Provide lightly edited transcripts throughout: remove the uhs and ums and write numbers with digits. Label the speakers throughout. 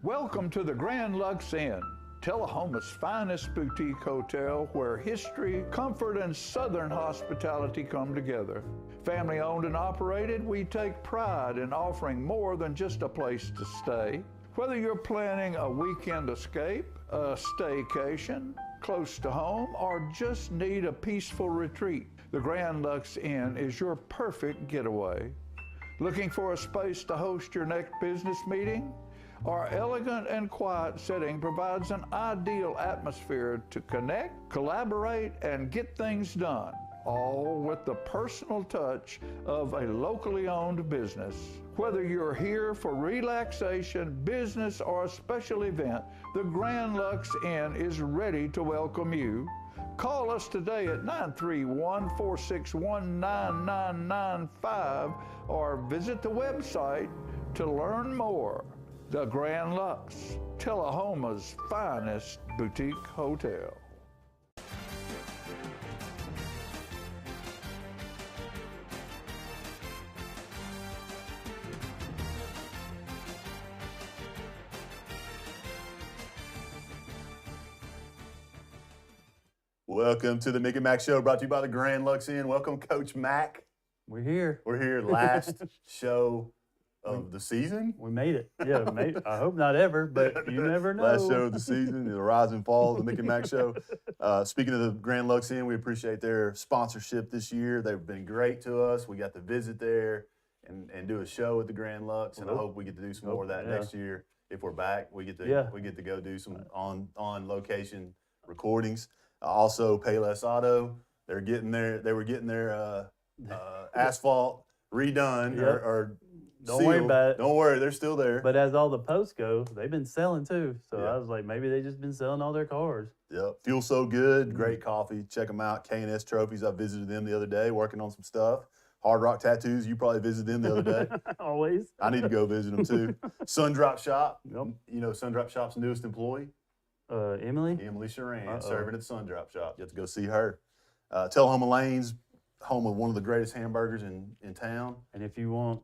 Speaker 1: Welcome to the Grand Lux Inn, Tullahoma's finest boutique hotel where history, comfort, and southern hospitality come together. Family owned and operated, we take pride in offering more than just a place to stay. Whether you're planning a weekend escape, a staycation, close to home, or just need a peaceful retreat, the Grand Lux Inn is your perfect getaway. Looking for a space to host your next business meeting? Our elegant and quiet setting provides an ideal atmosphere to connect, collaborate, and get things done, all with the personal touch of a locally owned business. Whether you're here for relaxation, business, or a special event, the Grand Lux Inn is ready to welcome you. Call us today at 931-461-9995 or visit the website to learn more. The Grand Lux, Tullahoma's finest boutique hotel.
Speaker 2: Welcome to the Mick and Mac Show, brought to you by the Grand Lux Inn. Welcome, Coach Mac.
Speaker 3: We're here.
Speaker 2: We're here, last show of the season.
Speaker 3: We made it. Yeah, I hope not ever, but you never know.
Speaker 2: Last show of the season, the rise and fall of the Mick and Mac Show. Speaking of the Grand Lux Inn, we appreciate their sponsorship this year. They've been great to us. We got to visit there and do a show at the Grand Lux, and I hope we get to do some more of that next year. If we're back, we get to go do some on location recordings. Also, Payless Auto, they were getting their asphalt redone or
Speaker 3: don't
Speaker 2: sealed.
Speaker 3: worry about it.
Speaker 2: Don't worry, they're still there.
Speaker 3: But as all the posts go, they've been selling too. So
Speaker 2: Yeah.
Speaker 3: I was like, maybe they just been selling all their cars.
Speaker 2: Yep, Fuel So Good, great coffee. Check them out. K&S Trophies. I visited them the other day, working on some stuff. Hard Rock Tattoos. You probably visited them the other day.
Speaker 3: Always.
Speaker 2: I need to go visit them too. Sundrop Shop.
Speaker 3: Yep.
Speaker 2: You know Sundrop Shop's newest employee.
Speaker 3: Emily
Speaker 2: Shuran, serving at the Sundrop Shop. You have to go see her. Tullahoma Lanes, home of one of the greatest hamburgers in town.
Speaker 3: And if you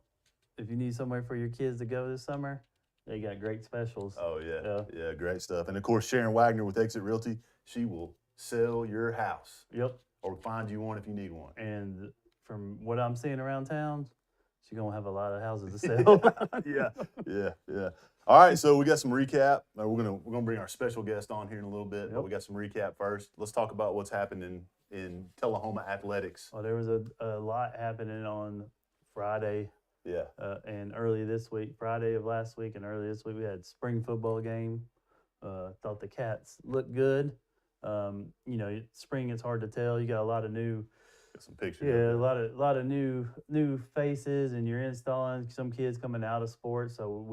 Speaker 3: need somewhere for your kids to go this summer, they got great specials.
Speaker 2: Oh, yeah, great stuff. And, of course, Sharon Wagner with Exit Realty, she will sell your house.
Speaker 3: Yep.
Speaker 2: Or find you one if you need one.
Speaker 3: And from what I'm seeing around town, she's going to have a lot of houses to sell.
Speaker 2: Yeah. All right, so we got some recap. We're gonna bring our special guest on here in a little bit, but we got some recap first. Let's talk about what's happened in Tullahoma athletics.
Speaker 3: Well, there was a lot happening on Friday.
Speaker 2: Yeah.
Speaker 3: And early this week, Friday of last week and early this week, we had spring football game. Thought the Cats looked good. Spring, it's hard to tell. You got a lot of new.
Speaker 2: Got some pictures.
Speaker 3: Yeah, a lot of new faces, and you're installing some kids coming out of sports. So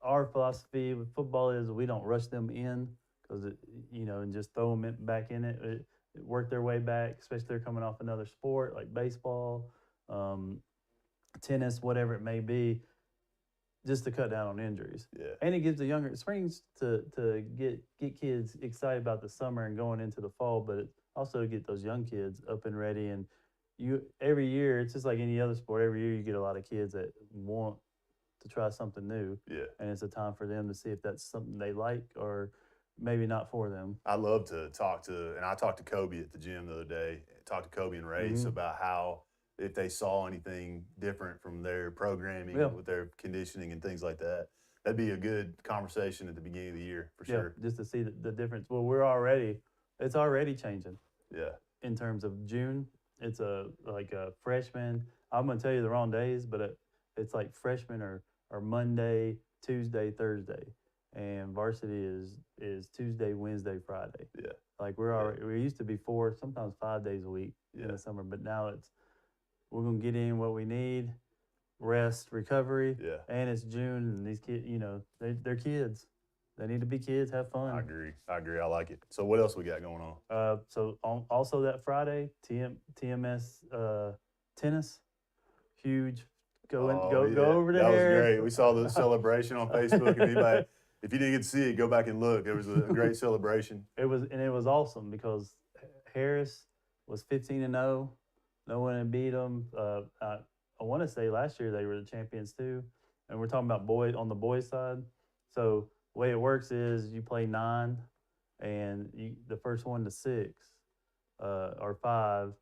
Speaker 3: our philosophy with football is we don't rush them in because and just throw them back in it. Work their way back, especially if they're coming off another sport like baseball, tennis, whatever it may be, just to cut down on injuries.
Speaker 2: Yeah.
Speaker 3: And it gives the younger springs to get kids excited about the summer and going into the fall, but also to get those young kids up and ready. And every year, it's just like any other sport. Every year you get a lot of kids that want to try something new.
Speaker 2: Yeah.
Speaker 3: And it's a time for them to see if that's something they like or maybe not for them.
Speaker 2: I love to I talked to Kobe at the gym the other day, talked to Kobe and Race about how if they saw anything different from their programming with their conditioning and things like that. That'd be a good conversation at the beginning of the year for sure.
Speaker 3: Just to see the difference. Well, it's already changing.
Speaker 2: Yeah.
Speaker 3: In terms of June, it's a freshman. I'm going to tell you the wrong days, but it's like freshman or Monday, Tuesday, Thursday. And varsity is Tuesday, Wednesday, Friday.
Speaker 2: Yeah.
Speaker 3: Like we used to be 4, sometimes 5 days a week in the summer, but now we're going to get in what we need, rest, recovery.
Speaker 2: Yeah.
Speaker 3: And it's June, and these kids, they're kids. They need to be kids, have fun.
Speaker 2: I agree. I like it. So what else we got going on?
Speaker 3: Also that Friday, TMS tennis, huge. Go over there.
Speaker 2: That was great. We saw the celebration on Facebook. And if you didn't get to see it, go back and look. There was a great celebration.
Speaker 3: It was awesome because Harris was 15-0. No one had beat them. I want to say last year they were the champions too. And we're talking about on the boys side. So way it works is you play 9, and the first 1 to 6 or 5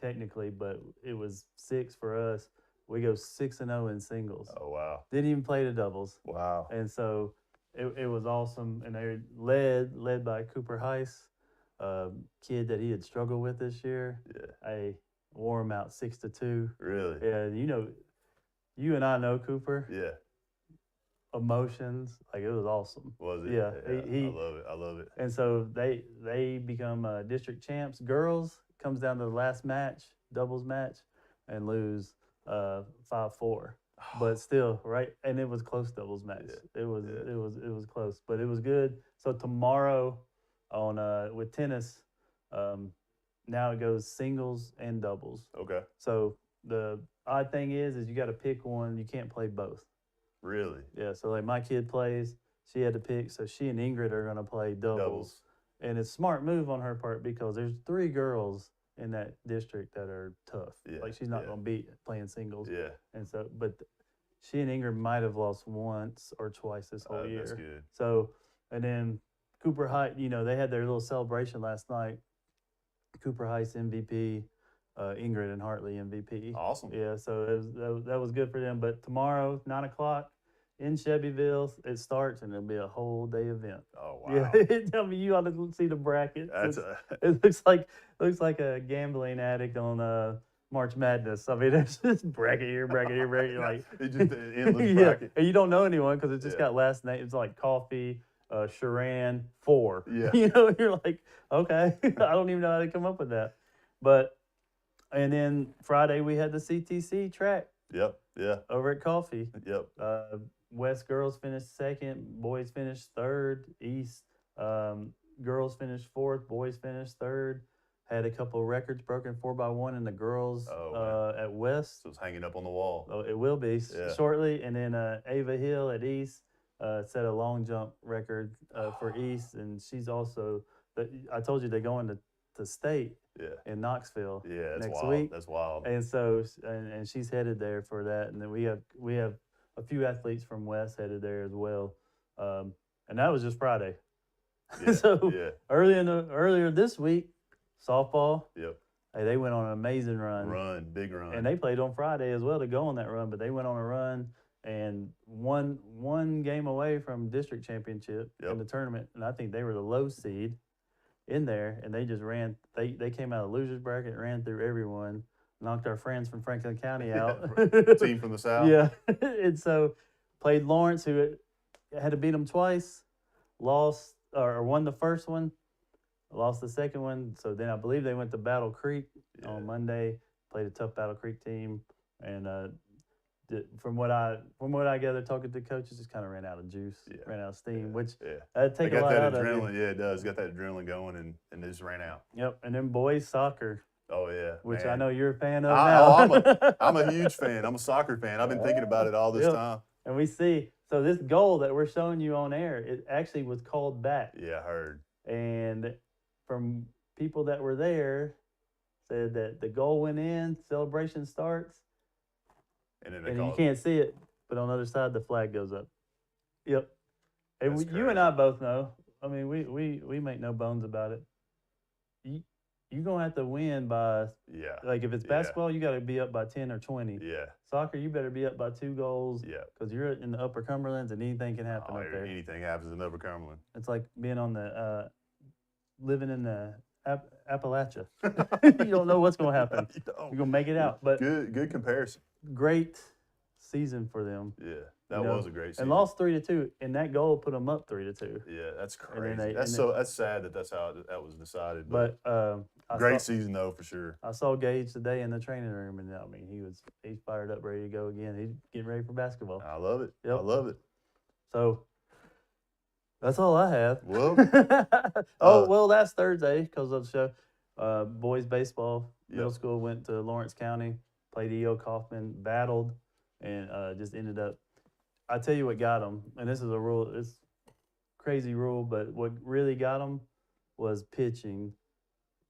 Speaker 3: technically, but it was 6 for us. We go 6-0 in singles.
Speaker 2: Oh, wow.
Speaker 3: Didn't even play the doubles.
Speaker 2: Wow.
Speaker 3: And so it was awesome. And they were led by Cooper Heiss, kid that he had struggled with this year.
Speaker 2: Yeah.
Speaker 3: I wore him out 6-2.
Speaker 2: Really?
Speaker 3: Yeah, you and I know Cooper.
Speaker 2: Yeah.
Speaker 3: Emotions, like it was awesome.
Speaker 2: Was it?
Speaker 3: Yeah,
Speaker 2: I love it. I love it.
Speaker 3: And so they become district champs. Girls comes down to the last match, doubles match, and lose 5-4. But still, right? And it was close doubles match.
Speaker 2: Yeah.
Speaker 3: It was close, but it was good. So tomorrow on with tennis, now it goes singles and doubles.
Speaker 2: Okay.
Speaker 3: So the odd thing is you got to pick one. You can't play both.
Speaker 2: Really?
Speaker 3: Yeah. So like my kid plays, she had to pick. So she and Ingrid are gonna play doubles. And it's a smart move on her part because there's 3 girls in that district that are tough.
Speaker 2: Yeah,
Speaker 3: Like she's not gonna beat playing singles.
Speaker 2: Yeah.
Speaker 3: And so, but she and Ingrid might have lost once or twice this whole year.
Speaker 2: That's good.
Speaker 3: So, and then Cooper Heights, they had their little celebration last night. Cooper Heights MVP, Ingrid and Hartley MVP.
Speaker 2: Awesome.
Speaker 3: Yeah, so that was good for them. But tomorrow, 9:00 in Shelbyville, it starts, and it'll be a whole day event.
Speaker 2: Oh, wow.
Speaker 3: Yeah, tell me, you ought to see the bracket. It looks like a gambling addict on March Madness. I mean, it's just bracket here, bracket here, bracket. Like
Speaker 2: it's just an endless
Speaker 3: yeah,
Speaker 2: bracket.
Speaker 3: and you don't know anyone because it just got last name. It's like Coffee, Shuran, 4.
Speaker 2: Yeah.
Speaker 3: You're like, okay, I don't even know how to come up with that. But and then Friday we had the CTC track.
Speaker 2: Yep. Yeah.
Speaker 3: Over at Coffee.
Speaker 2: Yep.
Speaker 3: West girls finished 2nd, boys finished 3rd. East girls finished 4th, boys finished 3rd. Had a couple of records broken 4x1 in the girls at West.
Speaker 2: So it's hanging up on the wall.
Speaker 3: Oh, it will be shortly. And then Ava Hill at East set a long jump record for East, and she's also. I told you they're going to state in Knoxville next week.
Speaker 2: That's wild.
Speaker 3: And so and she's headed there for that. And then we have a few athletes from West headed there as well. And that was just Friday.
Speaker 2: Yeah,
Speaker 3: So
Speaker 2: yeah.
Speaker 3: earlier this week, softball.
Speaker 2: Yep.
Speaker 3: Hey, they went on an amazing run.
Speaker 2: Big run.
Speaker 3: And they played on Friday as well to go on that run, but they went on a run and one game away from district championship in the tournament. And I think they were the low seed in there, and they just ran. They came out of the losers bracket, ran through everyone, knocked our friends from Franklin County out.
Speaker 2: Team from the South.
Speaker 3: Yeah. And so played Lawrence, who had to beat them twice, lost or won the first one, lost the second one. So then I believe they went to Battle Creek on Monday, played a tough Battle Creek team, and from what I gather, talking to coaches, just kind of ran out of juice, ran out of steam, which take a lot out of it.
Speaker 2: Adrenaline. Yeah, it does. Got that adrenaline going, and it just ran out.
Speaker 3: Yep. And then boys soccer.
Speaker 2: Oh yeah,
Speaker 3: which
Speaker 2: man.
Speaker 3: I know you're a fan of now.
Speaker 2: I'm a huge fan. I'm a soccer fan. I've been thinking about it all this time.
Speaker 3: And we see, so this goal that we're showing you on air, it actually was called back.
Speaker 2: Yeah, I heard.
Speaker 3: And from people that were there, said that the goal went in, celebration starts, and you can't see it, but on the other side the flag goes up. Yep. And you and I both know. I mean, we make no bones about it. You're going to have to win by, like if it's basketball, you got to be up by 10 or 20.
Speaker 2: Yeah.
Speaker 3: Soccer, you better be up by 2 goals.
Speaker 2: Yeah.
Speaker 3: Because you're in the Upper Cumberlands and anything can happen up there.
Speaker 2: Anything happens in Upper Cumberland.
Speaker 3: It's like being on the, living in the Appalachia. You don't know what's going to happen. You're going to make it out. But
Speaker 2: good comparison.
Speaker 3: Great season for them.
Speaker 2: Yeah. That was a great season.
Speaker 3: And lost 3-2, and that goal put them up 3-2.
Speaker 2: Yeah, that's crazy. That's sad that's how that was decided.
Speaker 3: But
Speaker 2: great season though, for sure.
Speaker 3: I saw Gage today in the training room, and I mean he's fired up, ready to go again. He's getting ready for basketball.
Speaker 2: I love it.
Speaker 3: Yep.
Speaker 2: I love it.
Speaker 3: So that's all I have.
Speaker 2: Well,
Speaker 3: That's Thursday because of the show. Boys baseball, middle school went to Lawrence County, played E.O. Kaufman, battled, and just ended up. I tell you what got them, and this is a rule. It's crazy rule, but what really got them was pitching.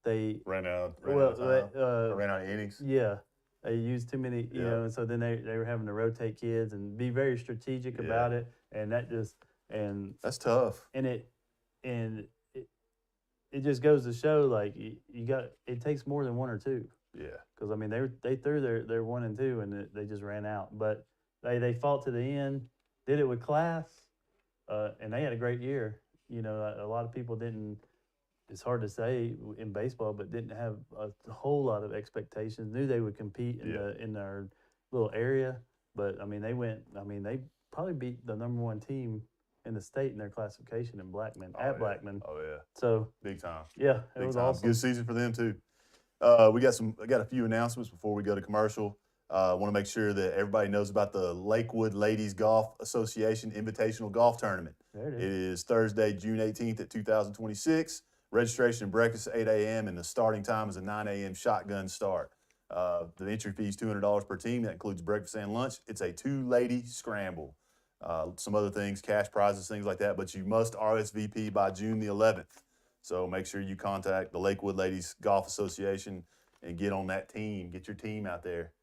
Speaker 3: They
Speaker 2: ran out of innings.
Speaker 3: Yeah, they used too many, you know, and so then they were having to rotate kids and be very strategic about it, and that just And
Speaker 2: That's tough.
Speaker 3: and it just goes to show, like, it takes more than one or two.
Speaker 2: Yeah.
Speaker 3: Because I mean, they threw their 1 and 2 and they just ran out. But they fought to the end, did it with class, and they had a great year. You know, a lot of people didn't. It's hard to say in baseball, but didn't have a whole lot of expectations. Knew they would compete in their little area, but I mean, they went. I mean, they probably beat the #1 team in the state in their classification in Blackman Blackman.
Speaker 2: Oh yeah.
Speaker 3: So
Speaker 2: Big time.
Speaker 3: yeah, it
Speaker 2: Big
Speaker 3: was
Speaker 2: time.
Speaker 3: awesome.
Speaker 2: Good season for them too. I got a few announcements before we go to commercial. I want to make sure that everybody knows about the Lakewood Ladies Golf Association Invitational Golf Tournament.
Speaker 3: There it
Speaker 2: It
Speaker 3: is.
Speaker 2: is Thursday, June 18th at 2026. Registration and breakfast at 8 a.m. and the starting time is a 9 a.m. shotgun start. The entry fee is $200 per team. That includes breakfast and lunch. It's a 2-lady scramble. Some other things, cash prizes, things like that, but you must RSVP by June the 11th. So make sure you contact the Lakewood Ladies Golf Association and get on that team. Get your team out there.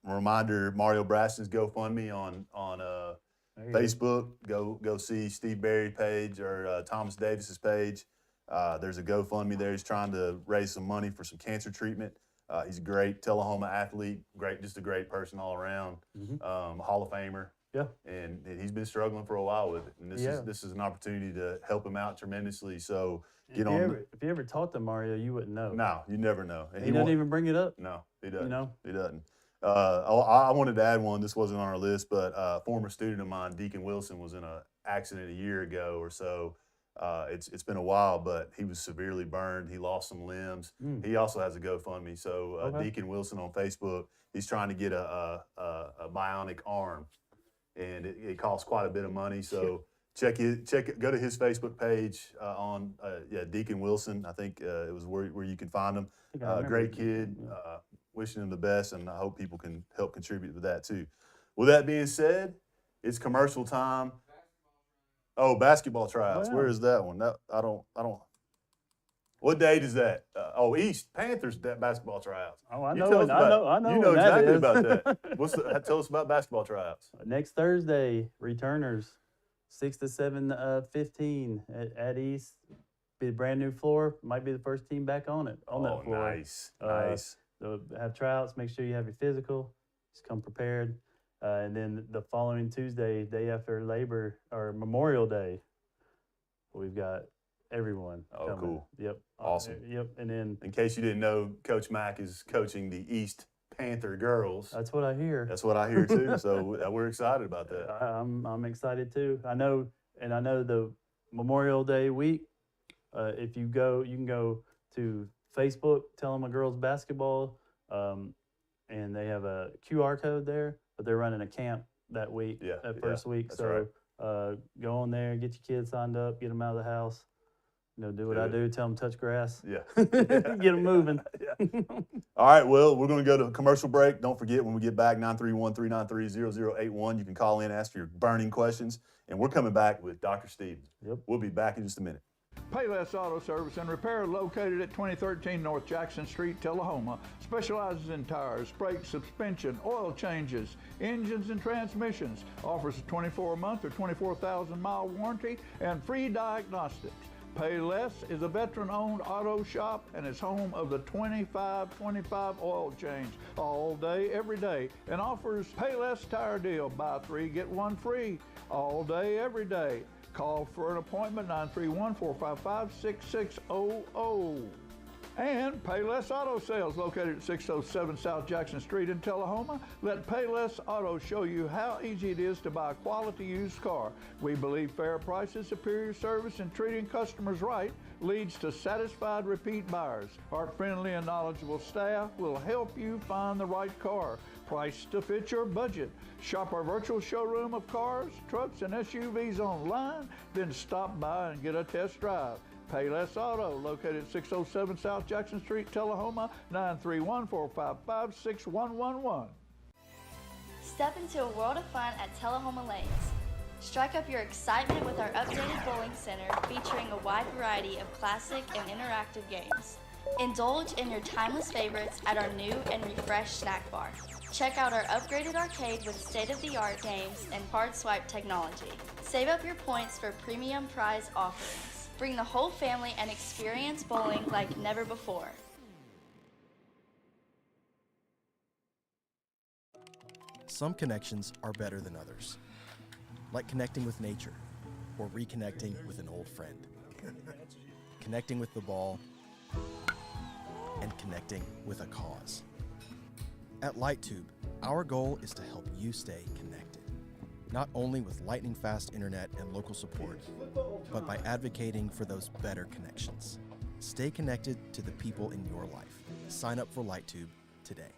Speaker 2: Reminder: Mario Braston's GoFundMe on
Speaker 3: There you go.
Speaker 2: Facebook. Go see Steve Berry's page or Thomas Davis's page. There's a GoFundMe there. He's trying to raise some money for some cancer treatment. He's a great Tullahoma athlete, just a great person all around. Hall of Famer.
Speaker 3: Yeah.
Speaker 2: And he's been struggling for a while with it. And this is an opportunity to help him out tremendously. So get on.
Speaker 3: If you ever talked to Mario, you wouldn't know.
Speaker 2: No, you never know. And
Speaker 3: he doesn't even bring it up.
Speaker 2: No, he doesn't.
Speaker 3: You know?
Speaker 2: He doesn't. I wanted to add one. This wasn't on our list, but a former student of mine, Deacon Wilson, was in an accident a year ago or so. It's been a while, but he was severely burned. He lost some limbs. He also has a GoFundMe. So Deacon Wilson on Facebook, he's trying to get a bionic arm, and it costs quite a bit of money. So go to his Facebook page on Deacon Wilson. I think it was where you can find him. Great kid. Wishing him the best, and I hope people can help contribute to that too. With that being said, it's commercial time. Oh, basketball tryouts. Where is that one? I don't. What date is that? East Panthers basketball tryouts.
Speaker 3: Oh, I know. I know.
Speaker 2: You know exactly about
Speaker 3: that.
Speaker 2: that. Tell us about basketball tryouts.
Speaker 3: Next Thursday, returners, 6 to 7:15 at East. Be a brand new floor. Might be the first team back on that floor.
Speaker 2: Nice. Nice.
Speaker 3: So have tryouts. Make sure you have your physical. Just come prepared. And then the following Tuesday, day after Memorial Day, we've got everyone coming.
Speaker 2: Cool.
Speaker 3: Yep.
Speaker 2: Awesome.
Speaker 3: Yep. And then,
Speaker 2: in case you didn't know, Coach Mack is coaching the East Panther girls.
Speaker 3: that's what I hear.
Speaker 2: That's what I hear too. So we're excited about that.
Speaker 3: I'm excited too. I know the Memorial Day week. If you go, you can go to Facebook, Tullahoma Girls Basketball, and they have a QR code there. But they're running a camp that week, that first week. So go on there, get your kids signed up, get them out of the house. Do what I do, tell them touch grass.
Speaker 2: Yeah.
Speaker 3: Get them moving.
Speaker 2: All right, well, we're going to go to a commercial break. Don't forget, when we get back, 931-393-0081. You can call in, ask your burning questions. And we're coming back with Dr. Stevens.
Speaker 3: Yep.
Speaker 2: We'll be back in just a minute.
Speaker 1: Payless Auto Service and Repair, located at 2013 North Jackson Street, Tullahoma, specializes in tires, brakes, suspension, oil changes, engines, and transmissions. Offers a 24-month or 24,000-mile warranty and free diagnostics. Payless is a veteran-owned auto shop and is home of the 25-25 oil change all day, every day, and offers Payless Tire Deal. Buy 3, get 1 free all day, every day. Call for an appointment, 931-455-6600. And Payless Auto Sales, located at 607 South Jackson Street in Tullahoma. Let Payless Auto show you how easy it is to buy a quality used car. We believe fair prices, superior service, and treating customers right leads to satisfied repeat buyers. Our friendly and knowledgeable staff will help you find the right car, priced to fit your budget. Shop our virtual showroom of cars, trucks, and SUVs online, then stop by and get a test drive. Payless Auto, located at 607 South Jackson Street, Tullahoma, 931-455-6111.
Speaker 4: Step into a world of fun at Tullahoma Lanes. Strike up your excitement with our updated bowling center featuring a wide variety of classic and interactive games. Indulge in your timeless favorites at our new and refreshed snack bar. Check out our upgraded arcade with state-of-the-art games and card swipe technology. Save up your points for premium prize offerings. Bring the whole family and experience bowling like never before.
Speaker 5: Some connections are better than others, like connecting with nature or reconnecting with an old friend, connecting with the ball, and connecting with a cause. At LightTube, our goal is to help you stay connected, not only with lightning-fast internet and local support, but by advocating for those better connections. Stay connected to the people in your life. Sign up for LightTube today.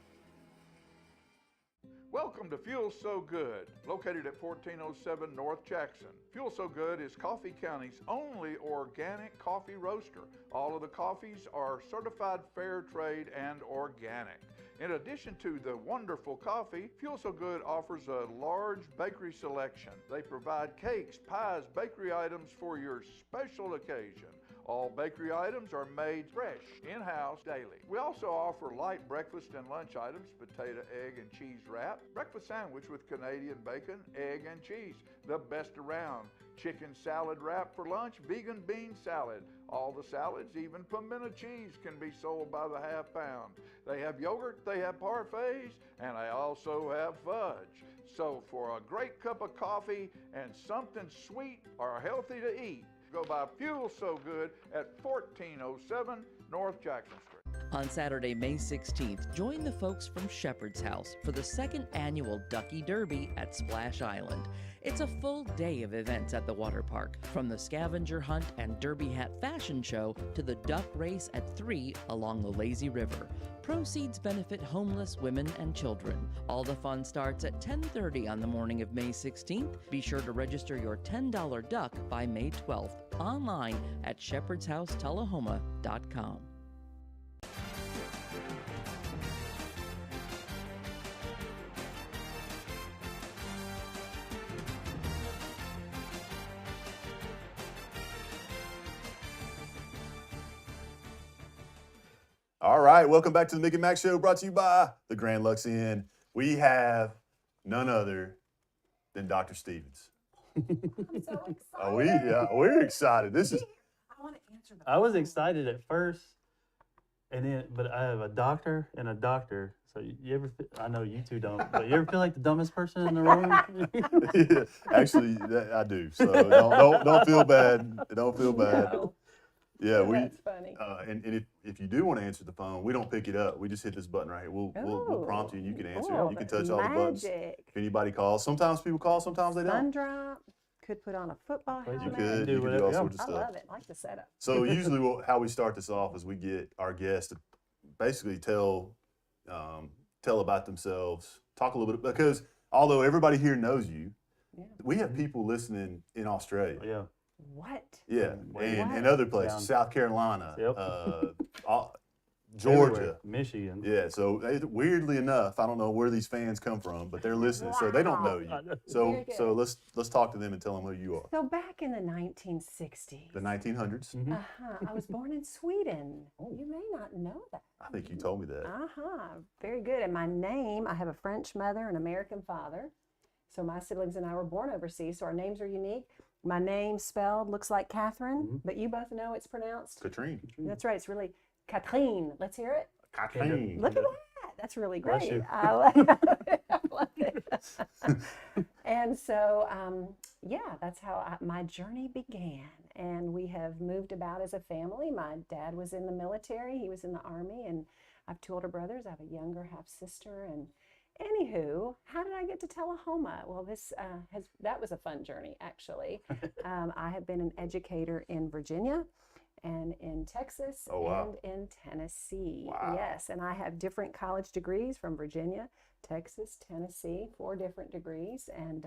Speaker 1: Welcome to Fuel So Good, located at 1407 North Jackson. Fuel So Good is Coffee County's only organic coffee roaster. All of the coffees are certified fair trade and organic. In addition to the wonderful coffee, Fuel So Good offers a large bakery selection. They provide cakes, pies, bakery items for your special occasion. All bakery items are made fresh, in-house, daily. We also offer light breakfast and lunch items, potato, egg, and cheese wrap, breakfast sandwich with Canadian bacon, egg, and cheese, the best around, chicken salad wrap for lunch, vegan bean salad. All the salads, even pimento cheese, can be sold by the half pound. They have yogurt, they have parfaits, and they also have fudge. So for a great cup of coffee and something sweet or healthy to eat, go by Fuel So Good at 1407 North Jackson Street.
Speaker 6: On Saturday, May 16th, join the folks from Shepherd's House for the second annual Ducky Derby at Splash Island. It's a full day of events at the water park, from the scavenger hunt and derby hat fashion show to the duck race at 3 along the lazy river. Proceeds benefit homeless women and children. All the fun starts at 10:30 on the morning of May 16th. Be sure to register your $10 duck by May 12th online at shepherdshouse.tullahoma.com.
Speaker 2: All right, welcome back to the Mick and Mac Show, brought to you by the Grand Lux Inn. We have none other than Dr. Stevens.
Speaker 7: I'm so excited.
Speaker 2: We're excited. This is
Speaker 7: I want to answer the
Speaker 3: I was
Speaker 7: phone.
Speaker 3: excited at first, but I have a doctor and a doctor. So you ever? I know you two don't, but you ever feel like the dumbest person in the room?
Speaker 2: actually I do. So don't feel bad. Don't feel bad.
Speaker 7: No.
Speaker 2: Yeah,
Speaker 7: That's funny.
Speaker 2: and if you do want to answer the phone, we don't pick it up. We just hit this button right here. We'll prompt you and you can answer it. You can touch all the buttons.
Speaker 7: Magic.
Speaker 2: If anybody calls, sometimes people call, sometimes they
Speaker 7: Sun
Speaker 2: don't.
Speaker 7: drop. Could put on a football
Speaker 3: You
Speaker 7: helmet.
Speaker 2: You
Speaker 3: do
Speaker 2: could
Speaker 3: whatever,
Speaker 2: do all
Speaker 3: yeah.
Speaker 2: sorts of
Speaker 7: I
Speaker 2: stuff.
Speaker 7: love it. I like the setup.
Speaker 2: So usually how we start this off is we get our guests to basically tell about themselves, talk a little bit, because although everybody here knows you,
Speaker 7: Yeah.
Speaker 2: we have people listening in Australia.
Speaker 3: Yeah.
Speaker 7: What?
Speaker 2: Yeah,
Speaker 3: Way
Speaker 2: and
Speaker 7: What?
Speaker 2: other places,
Speaker 3: Down.
Speaker 2: South Carolina,
Speaker 3: Yep.
Speaker 2: Georgia.
Speaker 3: Everywhere. Michigan.
Speaker 2: Yeah, so weirdly enough, I don't know where these fans come from, but they're listening, so they don't know
Speaker 7: Wow.
Speaker 2: you. So
Speaker 7: Very good.
Speaker 2: so let's talk to them and tell them who you are.
Speaker 7: So back in the 1960s.
Speaker 2: The 1900s.
Speaker 3: Mhm.
Speaker 7: I was born in Sweden. You may not know that.
Speaker 2: I think you told me that.
Speaker 7: Very good. And my name, I have a French mother and American father. So my siblings and I were born overseas, so our names are unique. My name spelled looks like Catherine, but you both know it's pronounced.
Speaker 2: Katrine.
Speaker 7: That's right. It's really Catherine. Let's hear it.
Speaker 2: Katrine.
Speaker 7: Look at that. That's really
Speaker 3: Bless
Speaker 7: great.
Speaker 3: you.
Speaker 7: I love it. I love it. And so, that's how my journey began. And we have moved about as a family. My dad was in the military. He was in the Army. And I have two older brothers. I have a younger half sister. And anywho, how did I get to Tullahoma? Well, that was a fun journey, actually. I have been an educator in Virginia and in Texas
Speaker 2: Oh, wow.
Speaker 7: and in Tennessee.
Speaker 2: Wow.
Speaker 7: Yes, and I have different college degrees from Virginia, Texas, Tennessee, 4 different degrees, and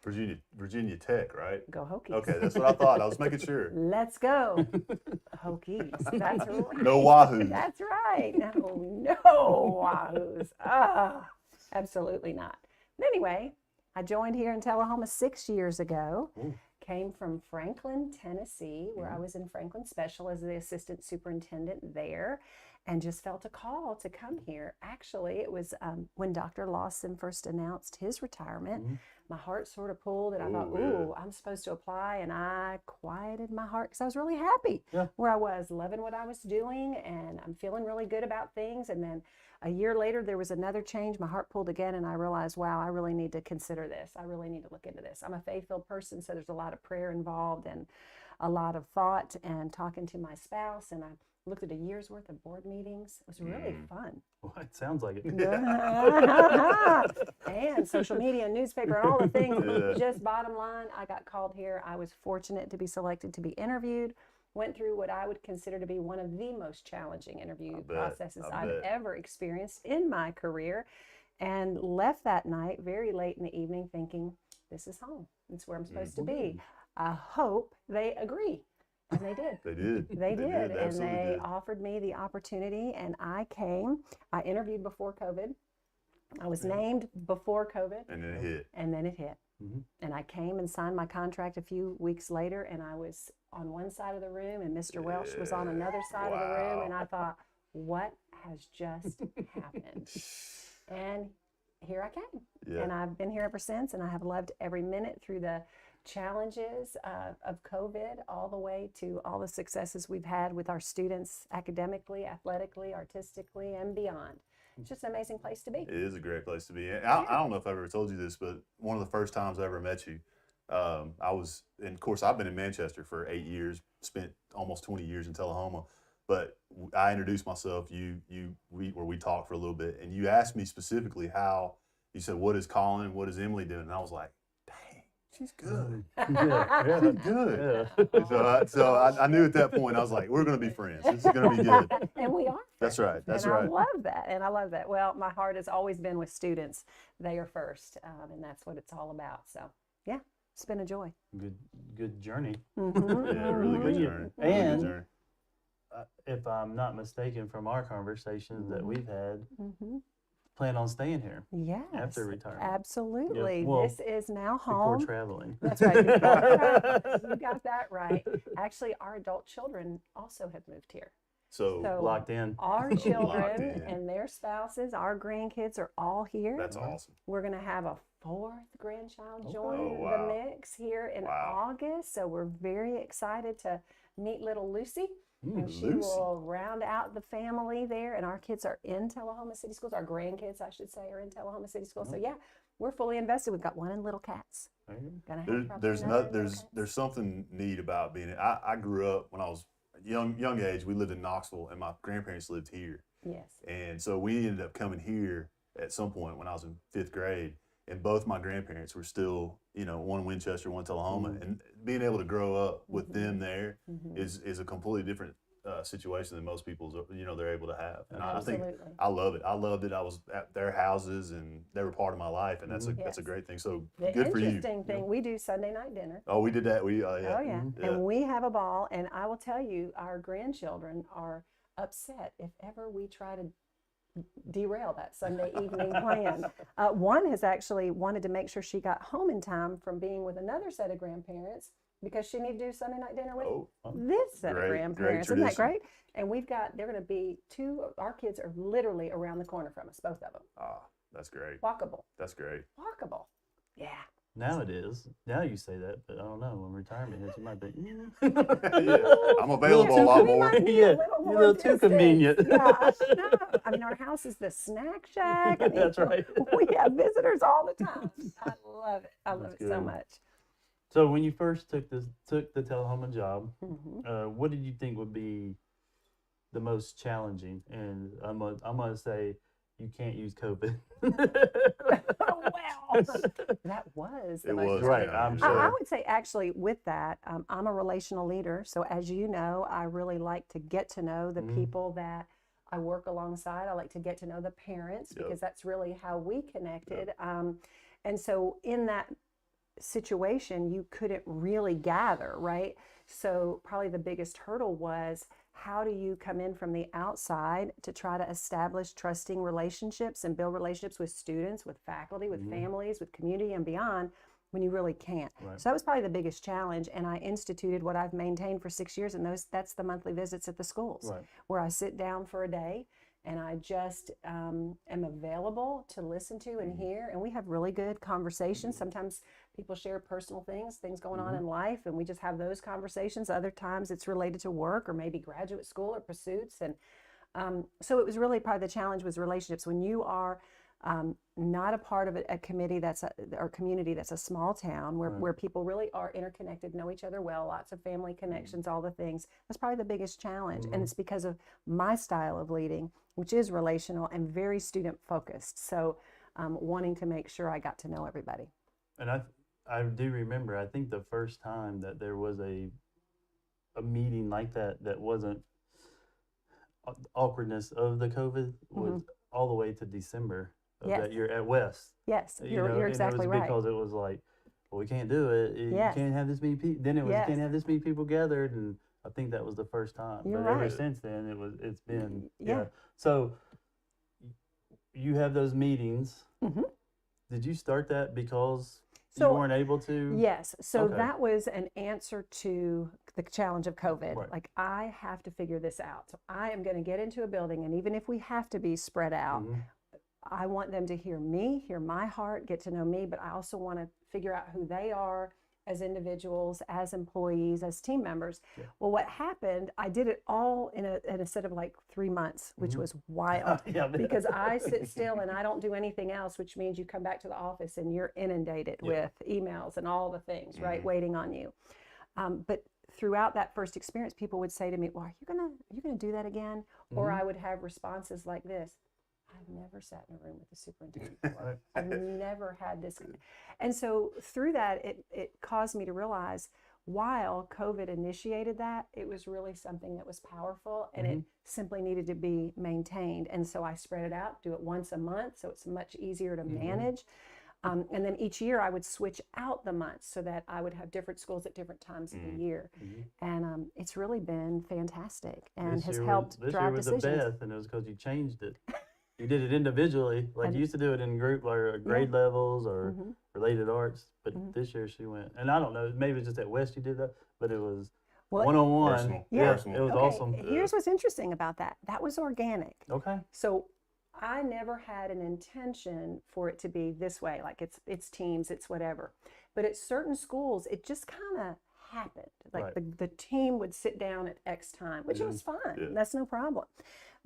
Speaker 2: Virginia Tech, right?
Speaker 7: go Hokies.
Speaker 2: Okay, that's what I thought. I was making sure.
Speaker 7: Let's go. Hokies. That's right.
Speaker 2: No Wahoo.
Speaker 7: That's right. No Wahoos. Absolutely not. But anyway, I joined here in Tullahoma 6 years ago. Came from Franklin, Tennessee, where I was in Franklin Special as the assistant superintendent there. and just felt a call to come here. Actually, it was when Dr. Lawson first announced his retirement. My heart sort of pulled, and I thought, ooh, I'm supposed to apply. And I quieted my heart because I was really happy where I was, loving what I was doing, and I'm feeling really good about things. And then a year later, there was another change. My heart pulled again, and I realized, wow, I really need to consider this. I really need to look into this. I'm a faith-filled person, so there's a lot of prayer involved and a lot of thought and talking to my spouse. And I looked at a year's worth of board meetings. It was really fun.
Speaker 3: Well, it sounds like it.
Speaker 7: And social media and newspaper and all the things. Just bottom line, I got called here. I was fortunate to be selected to be interviewed. Went through what I would consider to be one of the most challenging interview processes I've ever experienced in my career, and left that night very late in the evening thinking, this is home. It's where I'm supposed to be. I hope they agree. And they did. They did. And they offered me the opportunity, and I came. I interviewed before COVID. I was named before COVID.
Speaker 2: And then it hit.
Speaker 7: And then it hit. And I came and signed my contract a few weeks later, and I was on one side of the room, and Mr. Welsh was on another side of the room, and I thought, what has just happened? And here I came. And I've been here ever since, and I have loved every minute through the challenges of COVID all the way to all the successes we've had with our students academically, athletically, artistically, and beyond. It's just an amazing place to be.
Speaker 2: It is a great place to be. I don't know if I've ever told you this, but one of the first times I ever met you, I was, and of course I've been in Manchester for 8 years, spent almost 20 years in Tullahoma, but I introduced myself, we talked for a little bit, and you asked me specifically how, you said, what is Colin, what is Emily doing? And I was like, she's good. She's good. So I knew at that point, I was like, we're going to be friends. This is going to be good.
Speaker 7: And we are.
Speaker 2: That's right. That's
Speaker 7: and
Speaker 2: right.
Speaker 7: I love that. Well, my heart has always been with students. They are first, and that's what it's all about. So, yeah, it's been a joy.
Speaker 3: Good journey.
Speaker 2: Yeah, really good journey.
Speaker 3: And
Speaker 2: good journey.
Speaker 3: If I'm not mistaken from our conversations that we've had, plan on staying here after retirement.
Speaker 7: Absolutely.
Speaker 3: Yeah. Well,
Speaker 7: this is now home.
Speaker 3: Before traveling.
Speaker 7: That's right. You got that right. Actually, our adult children also have moved here.
Speaker 2: So
Speaker 3: locked in.
Speaker 7: Our children and their spouses, our grandkids are all here.
Speaker 2: That's awesome.
Speaker 7: We're going to have a fourth grandchild join the mix here in August. So we're very excited to meet little Lucy. And she will round out the family there, and our kids are in Tullahoma City Schools. Our grandkids, I should say, are in Tullahoma City Schools. So yeah, we're fully invested. We've got one in Little Cats.
Speaker 2: There's something neat about being. I grew up when I was young age. We lived in Knoxville, and my grandparents lived here.
Speaker 7: Yes.
Speaker 2: And so we ended up coming here at some point when I was in 5th grade, and both my grandparents were still, one Winchester, one Tullahoma, and being able to grow up with them there is a completely different situation than most people's, they're able to have. And I think I love it. I loved it. I was at their houses, and they were part of my life, and that's a great thing. So good for you.
Speaker 7: The interesting thing, we do Sunday night dinner.
Speaker 2: Oh, we did that.
Speaker 7: Oh yeah, and we have a ball. And I will tell you, our grandchildren are upset if ever we try to derail that Sunday evening plan. One has actually wanted to make sure she got home in time from being with another set of grandparents because she needed to do Sunday night dinner with this set of grandparents. Isn't that great? And they're going to be our kids are literally around the corner from us, both of them.
Speaker 2: Ah, that's great.
Speaker 7: Walkable.
Speaker 2: That's great.
Speaker 7: Walkable. Yeah.
Speaker 3: Now it is. Now you say that, but I don't know. When retirement hits, you might be.
Speaker 2: I'm available a lot more.
Speaker 3: Yeah, a little too convenient.
Speaker 7: Yeah, no. I mean, our house is the snack shack. I mean,
Speaker 3: That's right.
Speaker 7: We have visitors all the time. I love it. I love it so much.
Speaker 3: So when you first took the Tullahoma job, what did you think would be the most challenging? And I'm gonna say you can't use COVID.
Speaker 7: Well, that was the most
Speaker 3: right. I'm sure.
Speaker 7: I would say actually with that, I'm a relational leader. So as you know, I really like to get to know the people that I work alongside. I like to get to know the parents because that's really how we connected. And so in that situation, you couldn't really gather, right? So probably the biggest hurdle was, how do you come in from the outside to try to establish trusting relationships and build relationships with students, with faculty, with families, with community and beyond, when you really can't.
Speaker 3: Right.
Speaker 7: So that was probably the biggest challenge. And I instituted what I've maintained for 6 years, and that's the monthly visits at the schools,
Speaker 3: Right.
Speaker 7: where I sit down for a day and I just am available to listen to and hear. And we have really good conversations. Sometimes people share personal things going on in life, and we just have those conversations. Other times it's related to work or maybe graduate school or pursuits. And so it was really part of the challenge was relationships. When you are not a part of a committee or community that's a small town where people really are interconnected, know each other well, lots of family connections, all the things, that's probably the biggest challenge. And it's because of my style of leading, which is relational and very student focused. So wanting to make sure I got to know everybody.
Speaker 3: And I do remember, I think the first time that there was a meeting like that wasn't awkwardness of the COVID was all the way to December of that year at West.
Speaker 7: Yes, you're
Speaker 3: and
Speaker 7: exactly
Speaker 3: it was
Speaker 7: right.
Speaker 3: because it was like, well, we can't do it. You
Speaker 7: Yes.
Speaker 3: can't have this many people. Then it was, you
Speaker 7: Yes.
Speaker 3: can't have this many people gathered. And I think that was the first time.
Speaker 7: You're
Speaker 3: but ever
Speaker 7: right.
Speaker 3: since then, it's been,
Speaker 7: Yeah.
Speaker 3: So you have those meetings.
Speaker 7: Mhm.
Speaker 3: Did you start that because
Speaker 7: So-
Speaker 3: you weren't able to?
Speaker 7: Yes. So
Speaker 3: Okay.
Speaker 7: that was an answer to the challenge of COVID.
Speaker 3: Right.
Speaker 7: Like, I have to figure this out. So I am going to get into a building, and even if we have to be spread out,
Speaker 3: Mhm.
Speaker 7: I want them to hear me, hear my heart, get to know me, but I also want to figure out who they are as individuals, as employees, as team members.
Speaker 3: Yeah.
Speaker 7: Well, what happened, I did it all in a set of like 3 months, which was wild.
Speaker 3: Yeah, I bet.
Speaker 7: Because I sit still and I don't do anything else, which means you come back to the office and you're inundated with emails and all the things, right, waiting on you. But throughout that first experience, people would say to me, well, are you gonna do that again? Or I would have responses like this: I've never sat in a room with the superintendent before. I've never had this. And so through that, it caused me to realize, while COVID initiated that, it was really something that was powerful, and it simply needed to be maintained. And so I spread it out, do it once a month, so it's much easier to manage. And then each year I would switch out the months so that I would have different schools at different times of the year. And it's really been fantastic and has helped
Speaker 3: this
Speaker 7: drive
Speaker 3: year was
Speaker 7: decisions.
Speaker 3: the best, and it was because you changed it. You did it individually, like
Speaker 7: And-
Speaker 3: you used to do it in group or grade levels or related arts. But this year she went, and I don't know, maybe it's just at West you did that, but it was
Speaker 7: Well,
Speaker 3: one-on-one.
Speaker 2: Personal.
Speaker 3: Yeah,
Speaker 2: Personal.
Speaker 3: it was
Speaker 7: Okay,
Speaker 3: awesome.
Speaker 7: here's what's interesting about that. That was organic.
Speaker 3: Okay.
Speaker 7: So I never had an intention for it to be this way, like it's teams, it's whatever. But at certain schools, it just kind of happened. Like
Speaker 3: Right.
Speaker 7: the team would sit down at X time, which was fine.
Speaker 2: Yeah.
Speaker 7: That's no problem.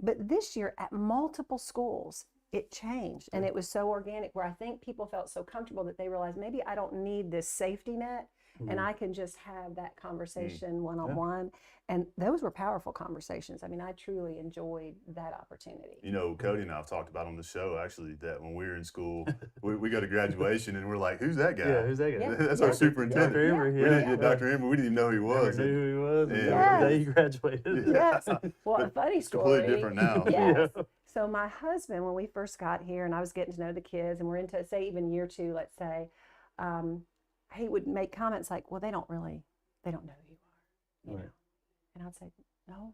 Speaker 7: But this year at multiple schools, it changed, and it was so organic where I think people felt so comfortable that they realized maybe I don't need this safety net, and I can just have that conversation one-on-one. And those were powerful conversations. I mean, I truly enjoyed that opportunity.
Speaker 2: You know, Cody and I have talked about on the show actually that when we were in school, we go to graduation and we're like, "Who's that guy?"
Speaker 3: Yeah, who's that guy?
Speaker 7: Yeah.
Speaker 2: That's our superintendent.
Speaker 3: Dr. Emory,
Speaker 2: We
Speaker 3: yeah.
Speaker 2: didn't, Dr. Emory, we didn't even know who he
Speaker 3: Never
Speaker 2: was.
Speaker 3: knew who he was until
Speaker 2: Yeah.
Speaker 3: the day he graduated.
Speaker 7: Yes. Well, a funny
Speaker 2: It's
Speaker 7: story.
Speaker 2: completely different now.
Speaker 7: Yes. So my husband, when we first got here and I was getting to know the kids, and we're into, say, even year 2, let's say, he would make comments like, well, they don't know who you are, you know. And I'd say, no,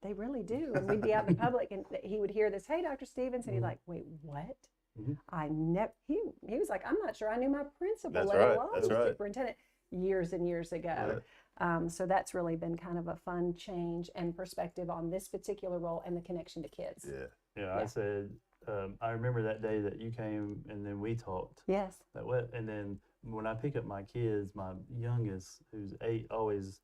Speaker 7: they really do. And we'd be out in the public and he would hear this, hey, Dr. Stevens, and he's like, wait, what? I never, he was like, I'm not sure I knew my principal,
Speaker 2: That's
Speaker 7: let
Speaker 2: right,
Speaker 7: alone
Speaker 2: that's right.
Speaker 7: superintendent, years and years ago. So that's really been kind of a fun change and perspective on this particular role and the connection to kids.
Speaker 2: Yeah.
Speaker 3: I said, I remember that day that you came and then we talked.
Speaker 7: Yes.
Speaker 3: And then when I pick up my kids, my youngest, who's 8, always is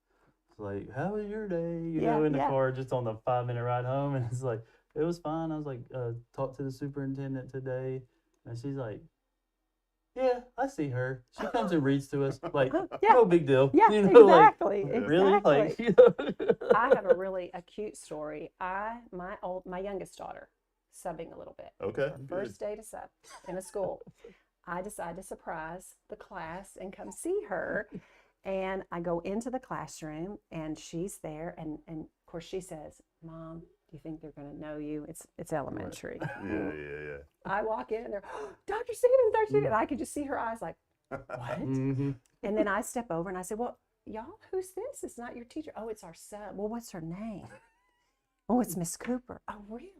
Speaker 3: like, how was your day? You know, in the car, just on the 5-minute ride home. And it's like, it was fine. I was like, talked to the superintendent today. And she's like, yeah, I see her. She comes and reads to us. Like, no big deal.
Speaker 7: Yeah,
Speaker 3: you know,
Speaker 7: exactly.
Speaker 3: Like, really? Like,
Speaker 7: Exactly.
Speaker 3: you know?
Speaker 7: I have a really acute story. My youngest daughter, subbing a little bit.
Speaker 2: Okay.
Speaker 7: First day to sub in a school. I decide to surprise the class and come see her. And I go into the classroom and she's there. And of course she says, Mom, do you think they're going to know you? It's elementary.
Speaker 2: Yeah.
Speaker 7: I walk in and they're, oh, Dr. Stevens, Dr. Stevens. And I could just see her eyes like, what?
Speaker 3: Mhm.
Speaker 7: And then I step over and I said, well, y'all, who's this? It's not your teacher. Oh, it's our sub. Well, what's her name? Oh, it's Miss Cooper. Oh, really?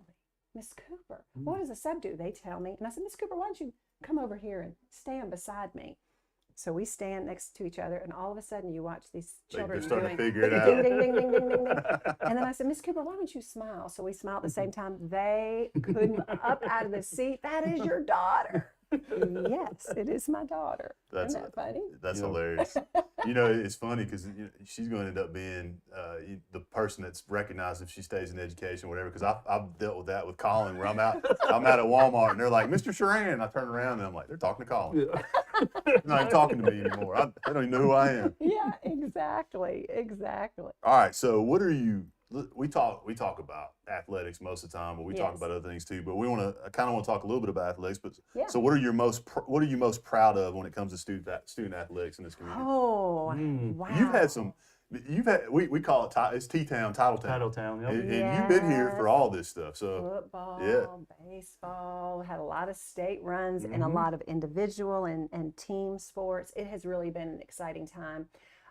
Speaker 7: Miss Cooper. What does a sub do? They tell me. And I said, Miss Cooper, why don't you come over here and stand beside me? So we stand next to each other, and all of a sudden you watch these
Speaker 2: They're
Speaker 7: children
Speaker 2: starting to
Speaker 7: doing
Speaker 2: figure it out.
Speaker 7: ding, ding, ding, ding, ding, ding, ding. And then I said, Miss Cooper, why don't you smile? So we smiled at the same time. They couldn't up out of the seat. That is your daughter. Yes, it is my daughter. Isn't that funny?
Speaker 2: That's hilarious. You know, it's funny because she's going to end up being the person that's recognized if she stays in education, whatever. Because I've dealt with that with Colin, where I'm out at Walmart and they're like, Mr. Shuran. I turn around and I'm like, they're talking to Colin. Yeah. They're not even talking to me anymore. They don't even know who I am.
Speaker 7: Yeah, exactly.
Speaker 2: All right, so what are you? We talk about athletics most of the time, but we talk
Speaker 7: Yes.
Speaker 2: about other things too. But I kind of want to talk a little bit about athletics. But
Speaker 7: Yeah.
Speaker 2: so, what are you most proud of when it comes to student athletics in this community?
Speaker 7: Oh, wow.
Speaker 2: We call it it's T-Town, Title Town,
Speaker 3: Yep.
Speaker 2: and you've been here for all this stuff. So
Speaker 7: Football, baseball, had a lot of state runs and a lot of individual and team sports. It has really been an exciting time.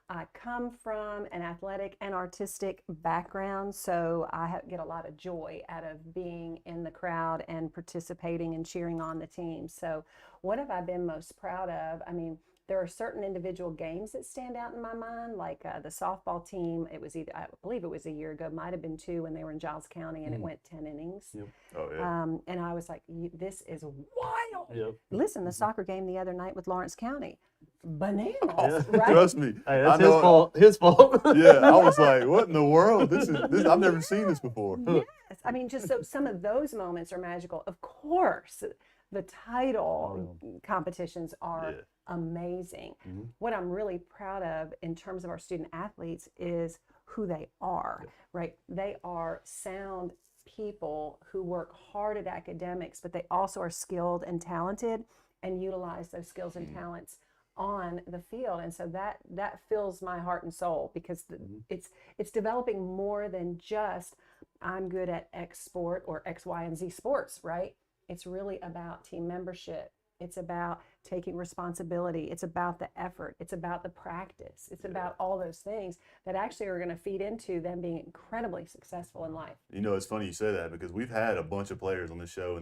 Speaker 7: I come from an athletic and artistic background, so I get a lot of joy out of being in the crowd and participating and cheering on the team. So what have I been most proud of? I mean, there are certain individual games that stand out in my mind, like the softball team. It was I believe it was a year ago, might have been 2 when they were in Giles County, and it went 10 innings.
Speaker 3: Yep.
Speaker 2: Oh yeah.
Speaker 7: And I was like, this is wild.
Speaker 3: Yep.
Speaker 7: Listen, the soccer game the other night with Lawrence County, bananas,
Speaker 3: Yeah.
Speaker 7: right?
Speaker 2: Trust me,
Speaker 3: Hey,
Speaker 2: I
Speaker 3: that's
Speaker 2: know.
Speaker 3: his fault.
Speaker 2: Yeah, I was like, what in the world? This I've never seen this before.
Speaker 7: Yes, I mean, just some of those moments are magical. Of course, the title competitions are amazing. What I'm really proud of in terms of our student athletes is who they are, right? They are sound people who work hard at academics, but they also are skilled and talented and utilize those skills and talents on the field. And so that fills my heart and soul, because it's developing more than just I'm good at X sport or X, Y, and Z sports, right? It's really about team membership. It's about taking responsibility. It's about the effort. It's about the practice. It's about all those things that actually are going to feed into them being incredibly successful in life.
Speaker 2: You know, it's funny you say that, because we've had a bunch of players on this show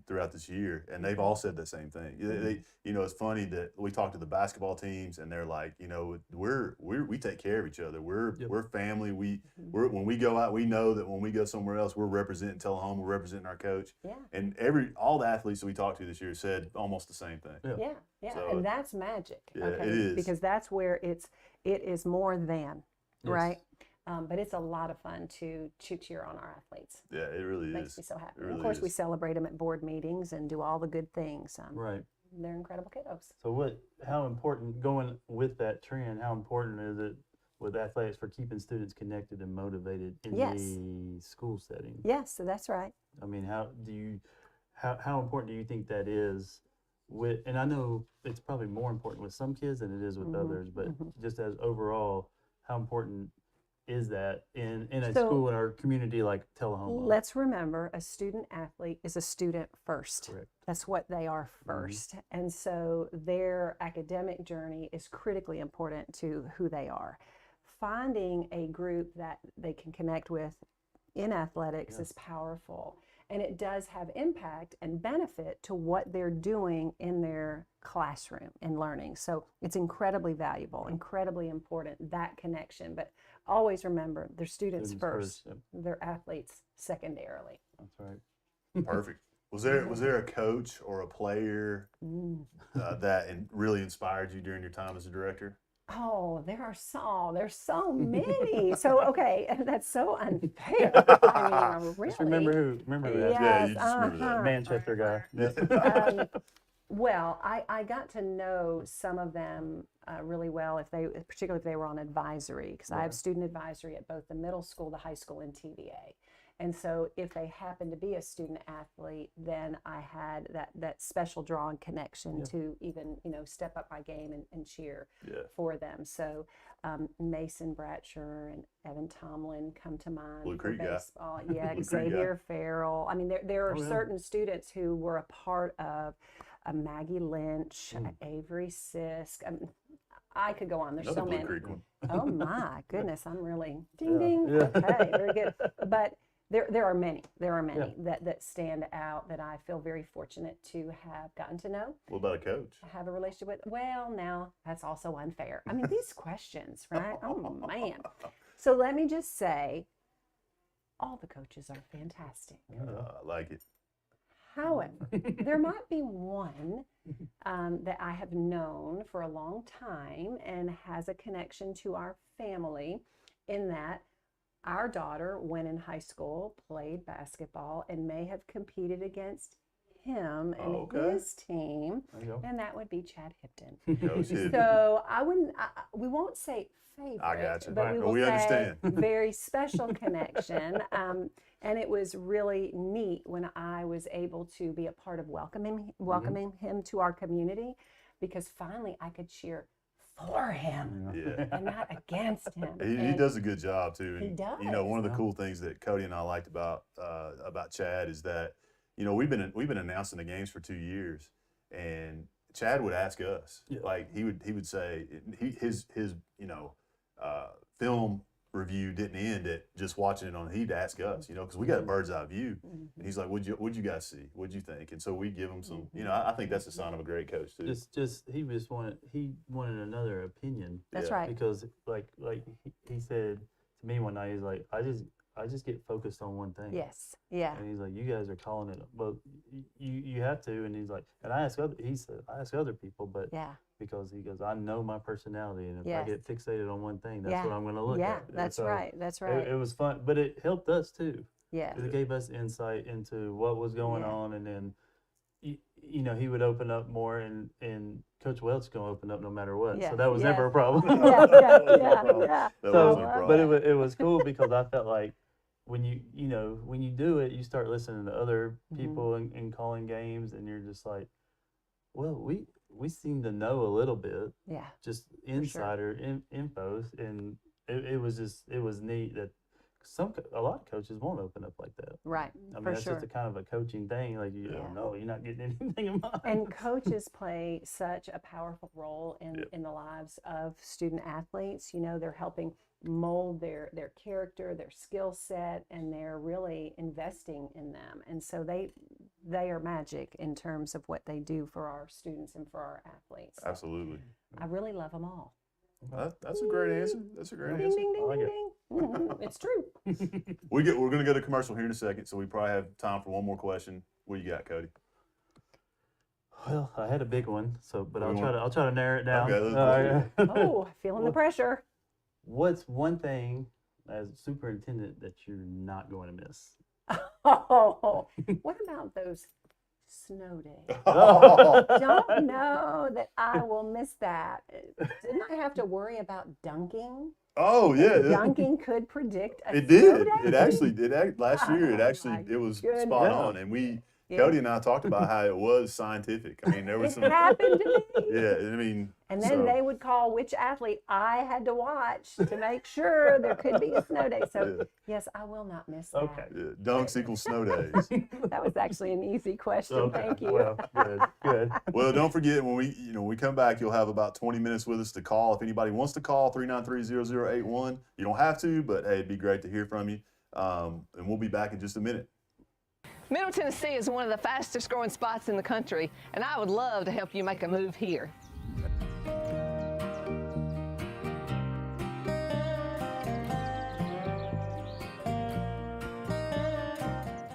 Speaker 2: throughout this year, and they've all said the same thing. You know, it's funny that we talk to the basketball teams, and they're like, you know, we take care of each other. We're family. When we go out, we know that when we go somewhere else, we're representing Tullahoma, we're representing our coach.
Speaker 7: Yeah.
Speaker 2: And all the athletes that we talked to this year said almost the same thing.
Speaker 7: Yeah,
Speaker 2: So,
Speaker 7: and that's magic.
Speaker 2: yeah,
Speaker 7: Okay,
Speaker 2: it is.
Speaker 7: because that's where it is more than, right? But it's a lot of fun to cheer on our athletes.
Speaker 2: Yeah, it really
Speaker 7: Makes
Speaker 2: is.
Speaker 7: me so happy.
Speaker 2: It
Speaker 7: And
Speaker 2: really
Speaker 7: of course, we
Speaker 2: is.
Speaker 7: celebrate them at board meetings and do all the good things.
Speaker 3: Right.
Speaker 7: They're incredible kiddos.
Speaker 3: So how important, going with that trend, how important is it with athletics for keeping students connected and motivated in the school setting?
Speaker 7: Yes, so that's right.
Speaker 3: I mean, how important do you think that is and I know it's probably more important with some kids than it is with others, but just as overall, how important is that in a school in our community like Tullahoma?
Speaker 7: Let's remember, a student athlete is a student first.
Speaker 3: Correct.
Speaker 7: That's what they are first. And so their academic journey is critically important to who they are. Finding a group that they can connect with in athletics is powerful. And it does have impact and benefit to what they're doing in their classroom and learning. So it's incredibly valuable, incredibly important, that connection. But always remember, they're students first. They're athletes secondarily.
Speaker 3: That's right.
Speaker 2: Perfect. Was there a coach or a player that really inspired you during your time as a director?
Speaker 7: Oh, there's so many. So, okay, that's so unfair. I mean, really.
Speaker 3: Just remember who that.
Speaker 7: Yes,
Speaker 2: Yeah, you just remember that.
Speaker 3: Manchester guy.
Speaker 7: Well, I got to know some of them really well, particularly if they were on advisory, because I have student advisory at both the middle school, the high school, and TVA. And so if they happened to be a student athlete, then I had that special draw and connection to even, step up my game and cheer for them. So Mason Bratcher and Evan Tomlin come to mind.
Speaker 2: Blue Creek
Speaker 7: for
Speaker 2: guy.
Speaker 7: baseball. Yeah,
Speaker 2: Blue Creek
Speaker 7: Xavier Farrell. I mean, there are certain students who were a part of Maggie Lynch, Avery Sisk. I could go on. There's
Speaker 2: Another
Speaker 7: so
Speaker 2: Blue
Speaker 7: many.
Speaker 2: Creek one.
Speaker 7: Oh my goodness, I'm really ding ding. Okay, very good. But There are many
Speaker 3: Yeah.
Speaker 7: that stand out that I feel very fortunate to have gotten to know.
Speaker 2: What about a coach?
Speaker 7: Have a relationship with. Well, now that's also unfair. I mean, these questions, right? Oh man. So let me just say, all the coaches are fantastic.
Speaker 2: I like it.
Speaker 7: However, there might be one that I have known for a long time and has a connection to our family, in that our daughter, when in high school, played basketball and may have competed against him and his team, and that would be Chad Hipton.
Speaker 2: Coach Hipton.
Speaker 7: So we won't say favorite,
Speaker 2: I got you.
Speaker 7: but we will
Speaker 2: We
Speaker 7: say
Speaker 2: understand.
Speaker 7: very special connection. And it was really neat when I was able to be a part of welcoming him to our community, because finally I could cheer for him
Speaker 2: Yeah.
Speaker 7: and not against him.
Speaker 2: He
Speaker 7: And
Speaker 2: does a good job too. And,
Speaker 7: He does.
Speaker 2: You know, one of the cool things that Cody and I liked about Chad is that, you know, we've been announcing the games for 2 years, and Chad would ask us, like he would say his you know, film review didn't end at just watching it on. He'd ask us, you know, because we got a bird's eye view, and he's like, "What'd you guys see? What'd you think?" And so we give him some. You know, I think that's a sign of a great coach too.
Speaker 3: He wanted another opinion.
Speaker 7: That's
Speaker 2: Yeah.
Speaker 7: right.
Speaker 3: Because like he said to me one night, he's like, I just get focused on one thing.
Speaker 7: Yes. Yeah.
Speaker 3: And he's like, you guys are calling it, well, you have to. And he's like, and I ask other people, but
Speaker 7: Yeah.
Speaker 3: because he goes, I know my personality, and if
Speaker 7: Yes.
Speaker 3: I get fixated on one thing, that's
Speaker 7: Yeah.
Speaker 3: what I'm going to look
Speaker 7: Yeah,
Speaker 3: at. And
Speaker 7: that's
Speaker 3: so
Speaker 7: right. That's right.
Speaker 3: It was fun, but it helped us too.
Speaker 7: Yeah.
Speaker 3: 'Cause it gave us insight into what was going
Speaker 7: Yeah.
Speaker 3: on, and then, you know, he would open up more, and Coach Welch is going to open up no matter what.
Speaker 7: Yeah,
Speaker 3: So that was
Speaker 7: yeah.
Speaker 3: never a problem.
Speaker 7: Yeah.
Speaker 2: That
Speaker 3: So,
Speaker 2: wasn't a problem.
Speaker 3: but it was cool because I felt like when you do it, you start listening to other people and calling games, and you're just like, well, we seem to know a little bit,
Speaker 7: Yeah.
Speaker 3: just insider info, and it was neat that a lot of coaches won't open up like that.
Speaker 7: Right.
Speaker 3: I mean,
Speaker 7: For
Speaker 3: that's
Speaker 7: sure.
Speaker 3: just a kind of a coaching thing. Like, no, you're not getting anything in mind.
Speaker 7: And coaches play such a powerful role in the lives of student athletes. You know, they're helping mold their character, their skill set, and they're really investing in them. And so they are magic in terms of what they do for our students and for our athletes.
Speaker 2: Absolutely.
Speaker 7: I really love them all.
Speaker 2: That's a great answer. That's a great
Speaker 7: Ding,
Speaker 2: answer.
Speaker 7: ding, ding,
Speaker 3: I like
Speaker 7: ding,
Speaker 3: it.
Speaker 7: ding. It's true.
Speaker 2: We're going to go to commercial here in a second, so we probably have time for one more question. What do you got, Cody?
Speaker 3: Well, I had a big one, but
Speaker 2: We
Speaker 3: I'll try to narrow it down.
Speaker 2: Okay, let's do it.
Speaker 7: Oh, feeling the pressure.
Speaker 3: What's one thing as superintendent that you're not going to miss?
Speaker 7: Oh, what about those snow days?
Speaker 2: Oh.
Speaker 7: Don't know that I will miss that. Didn't I have to worry about dunking?
Speaker 2: Oh, yeah.
Speaker 7: Dunking could predict a
Speaker 2: It
Speaker 7: snow
Speaker 2: did.
Speaker 7: day?
Speaker 2: Last year,
Speaker 7: Oh,
Speaker 2: it was
Speaker 7: goodness.
Speaker 2: spot on. And
Speaker 7: Yeah.
Speaker 2: Cody and I talked about how it was scientific. I mean, there was
Speaker 7: It
Speaker 2: some,
Speaker 7: happened to me.
Speaker 2: yeah, I mean.
Speaker 7: And then
Speaker 2: so-
Speaker 7: they would call which athlete I had to watch to make sure there could be a snow day. So,
Speaker 2: Yeah.
Speaker 7: yes, I will not miss that.
Speaker 3: Okay.
Speaker 2: Yeah, dunks equals snow days.
Speaker 7: That was actually an easy question.
Speaker 3: Okay.
Speaker 7: Thank you.
Speaker 3: Well, good.
Speaker 2: Well, don't forget, when we come back, you'll have about 20 minutes with us to call. If anybody wants to call, 393-0081. You don't have to, but hey, it'd be great to hear from you. And we'll be back in just a minute.
Speaker 8: Middle Tennessee is one of the fastest growing spots in the country, and I would love to help you make a move here.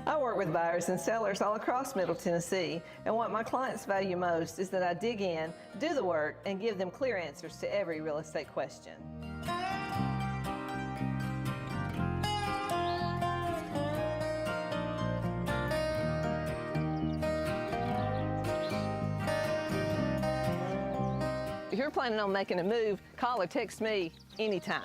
Speaker 8: I work with buyers and sellers all across Middle Tennessee, and what my clients value most is that I dig in, do the work, and give them clear answers to every real estate question. If you're planning on making a move, call or text me anytime.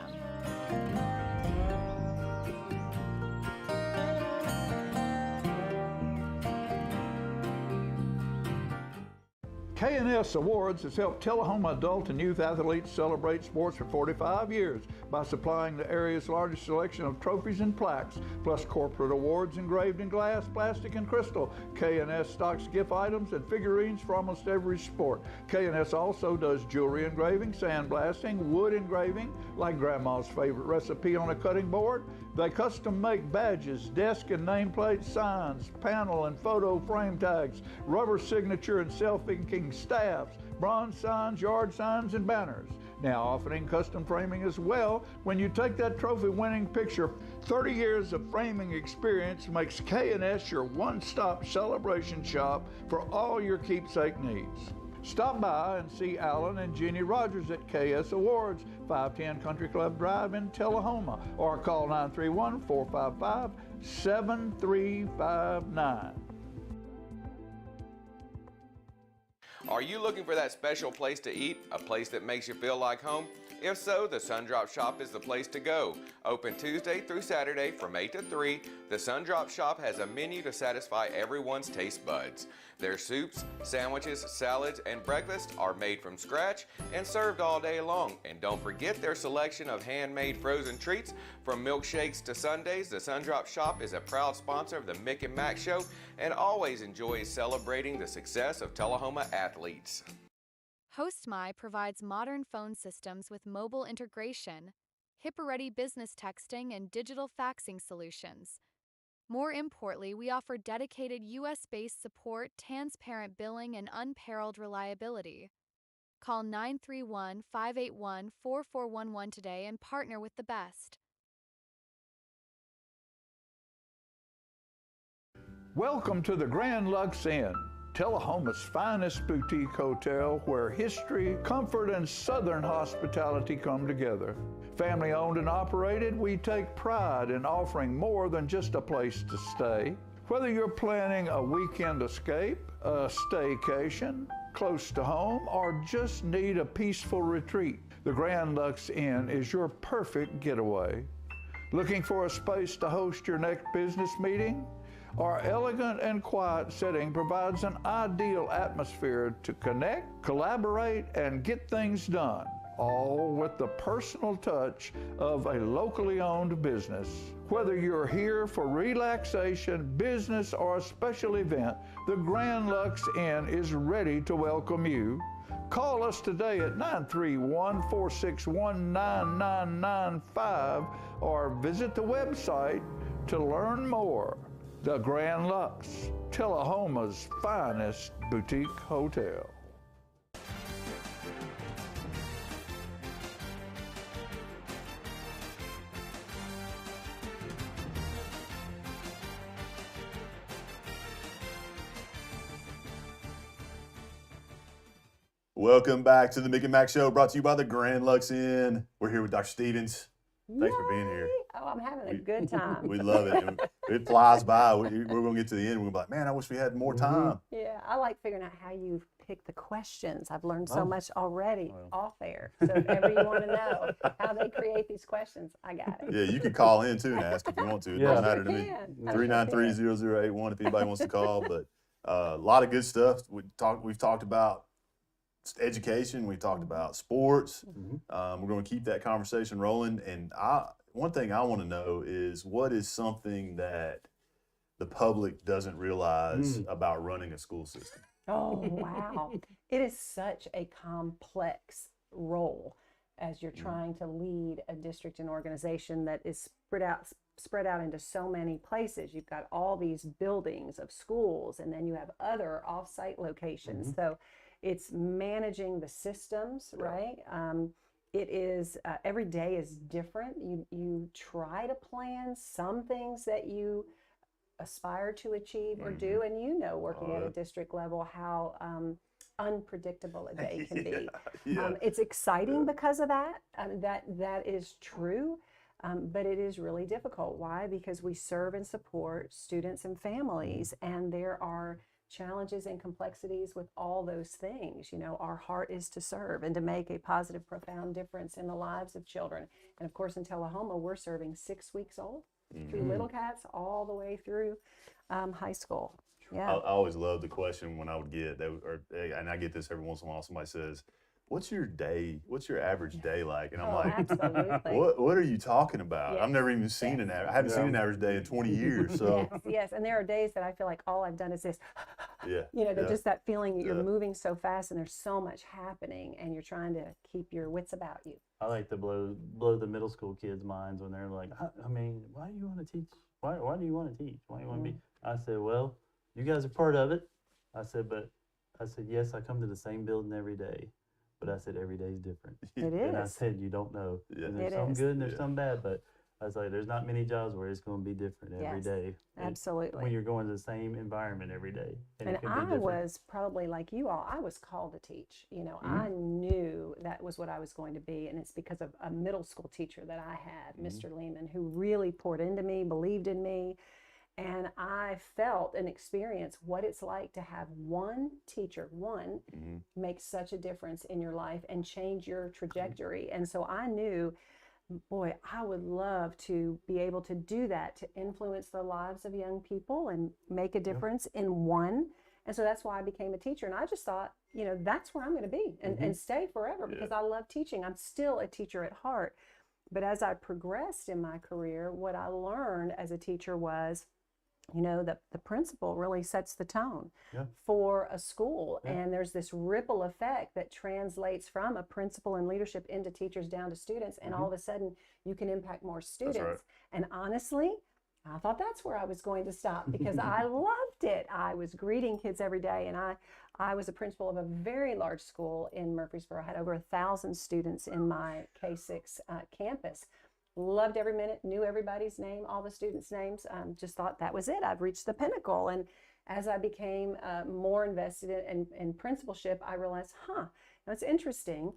Speaker 1: K&S Awards has helped Tullahoma adult and youth athletes celebrate sports for 45 years. by supplying the area's largest selection of trophies and plaques, plus corporate awards engraved in glass, plastic, and crystal. K&S stocks gift items and figurines for almost every sport. K&S also does jewelry engraving, sandblasting, wood engraving, like Grandma's favorite recipe on a cutting board. They custom make badges, desk and nameplate signs, panel and photo frame tags, rubber signature and self-inking staffs, bronze signs, yard signs, and banners. Now offering custom framing as well. When you take that trophy-winning picture, 30 years of framing experience makes K&S your one-stop celebration shop for all your keepsake needs. Stop by and see Alan and Jeannie Rogers at KS Awards, 510 Country Club Drive in Tullahoma, or call 931-455-7359.
Speaker 9: Are you looking for that special place to eat, a place that makes you feel like home? If so, the Sundrop Shop is the place to go. Open Tuesday through Saturday from 8 to 3, the Sundrop Shop has a menu to satisfy everyone's taste buds. Their soups, sandwiches, salads, and breakfast are made from scratch and served all day long. And don't forget their selection of handmade frozen treats. From milkshakes to sundaes, the Sundrop Shop is a proud sponsor of the Mick and Mac Show and always enjoys celebrating the success of Tullahoma athletes.
Speaker 10: HostMy provides modern phone systems with mobile integration, HIPAA-ready business texting, and digital faxing solutions. More importantly, we offer dedicated U.S.-based support, transparent billing, and unparalleled reliability. Call 931-581-4411 today and partner with the best.
Speaker 1: Welcome to the Grand Lux Inn, Tullahoma's finest boutique hotel where history, comfort, and Southern hospitality come together. Family owned and operated, we take pride in offering more than just a place to stay. Whether you're planning a weekend escape, a staycation, close to home, or just need a peaceful retreat, the Grand Lux Inn is your perfect getaway. Looking for a space to host your next business meeting? Our elegant and quiet setting provides an ideal atmosphere to connect, collaborate, and get things done, all with the personal touch of a locally owned business. Whether you're here for relaxation, business, or a special event, the Grand Lux Inn is ready to welcome you. Call us today at 931-461-9995 or visit the website to learn more. The Grand Lux, Tullahoma's finest boutique hotel.
Speaker 2: Welcome back to the Mick and Mac Show, brought to you by the Grand Lux Inn. We're here with Dr. Stevens. Thanks for being here.
Speaker 7: Oh, I'm having a good time.
Speaker 2: We love it. It flies by. We're going to get to the end. We're going to be like, man, I wish we had more time.
Speaker 7: Yeah, I like figuring out how you pick the questions. I've learned so much already off air. So if ever you want to know how they create these questions, I got it.
Speaker 2: Yeah, you can call in too and ask if you want to. It doesn't matter to me. 393-0081 if anybody wants to call. But a lot of good stuff. We've talked about education. We talked about sports. We're going to keep that conversation rolling. And one thing I want to know is, what is something that the public doesn't realize about running a school system?
Speaker 7: Oh, wow. It is such a complex role as you're trying to lead a district and organization that is spread out into so many places. You've got all these buildings of schools, and then you have other off-site locations. So it's managing the systems, right? It is, every day is different. You try to plan some things that you aspire to achieve or do, and working at a district level, how unpredictable a day can be. It's exciting because of that. That is true, but it is really difficult. Why? Because we serve and support students and families, and there are challenges and complexities with all those things. Our heart is to serve and to make a positive, profound difference in the lives of children. And of course, in Tullahoma, we're serving 6 weeks old through little cats all the way through high school. Yeah.
Speaker 2: I always love the question when I would get, and I get this every once in a while, somebody says, what's your day? What's your average day like? And I'm
Speaker 7: Oh,
Speaker 2: like,
Speaker 7: absolutely.
Speaker 2: what are you talking about?
Speaker 7: Yes.
Speaker 2: I've never even seen an average. I haven't seen an average day in 20 years. So
Speaker 7: Yes, and there are days that I feel like all I've done is this.
Speaker 2: yeah,
Speaker 7: Just that feeling that you're
Speaker 2: Yeah.
Speaker 7: moving so fast and there's so much happening and you're trying to keep your wits about you.
Speaker 3: I like to blow the middle school kids' minds when they're like, I mean, why do you want to teach? Why do you want to teach? Why do you want to be? I said, well, you guys are part of it. I said, yes, I come to the same building every day, but I said every day is different.
Speaker 7: It
Speaker 3: And I
Speaker 7: is.
Speaker 3: said, you don't know.
Speaker 2: Yeah.
Speaker 3: And there's
Speaker 7: It
Speaker 3: some
Speaker 7: is.
Speaker 3: good and there's
Speaker 2: Yeah.
Speaker 3: some bad, but I was like, there's not many jobs where it's going to be different every
Speaker 7: Yes,
Speaker 3: day.
Speaker 7: absolutely.
Speaker 3: When you're going to the same environment every day.
Speaker 7: And
Speaker 3: it can be
Speaker 7: I
Speaker 3: different.
Speaker 7: was probably like you all, I was called to teach. I knew that was what I was going to be. And it's because of a middle school teacher that I had, Mr. Lehman, who really poured into me, believed in me. And I felt and experienced what it's like to have one teacher, make such a difference in your life and change your trajectory. And so I knew, boy, I would love to be able to do that, to influence the lives of young people and make a difference in one. And so that's why I became a teacher. And I just thought, that's where I'm going to be and stay forever because I love teaching. I'm still a teacher at heart. But as I progressed in my career, what I learned as a teacher was, the principal really sets the tone for a school. And there's this ripple effect that translates from a principal and leadership into teachers down to students. And all of a sudden you can impact more students.
Speaker 2: right.
Speaker 7: And honestly, I thought that's where I was going to stop because I loved it. I was greeting kids every day. And I was a principal of a very large school in Murfreesboro. I had over 1,000 students in my K-6 campus. Loved every minute, knew everybody's name, all the students' names. Just thought that was it. I've reached the pinnacle. And as I became more invested in principalship, I realized, it's interesting.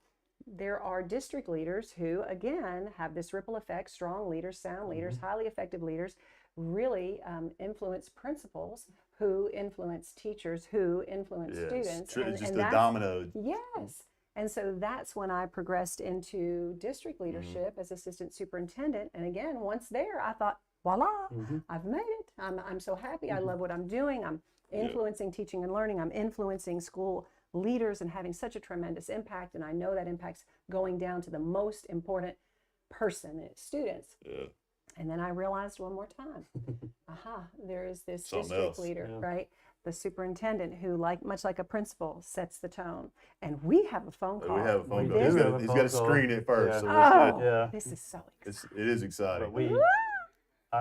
Speaker 7: There are district leaders who, again, have this ripple effect, strong leaders, sound leaders, highly effective leaders, really influence principals who influence teachers who influence students.
Speaker 2: It's just a
Speaker 7: that's,
Speaker 2: domino.
Speaker 7: Yes. And so that's when I progressed into district leadership as assistant superintendent. And again, once there, I thought, voila, I've made it. I'm so happy. I love what I'm doing. I'm influencing teaching and learning. I'm influencing school leaders and having such a tremendous impact. And I know that impact's going down to the most important person, students.
Speaker 2: Yeah.
Speaker 7: And then I realized one more time, there is this
Speaker 2: Something
Speaker 7: district
Speaker 2: else.
Speaker 7: leader, right? The superintendent who, much like a principal, sets the tone. And we have a phone call.
Speaker 2: We have a phone
Speaker 3: We
Speaker 2: call.
Speaker 3: do
Speaker 2: He's
Speaker 3: have a
Speaker 2: got to
Speaker 3: phone call.
Speaker 2: screen it first.
Speaker 3: Yeah.
Speaker 2: So
Speaker 7: Oh, this is so exciting.
Speaker 2: it is exciting.
Speaker 3: But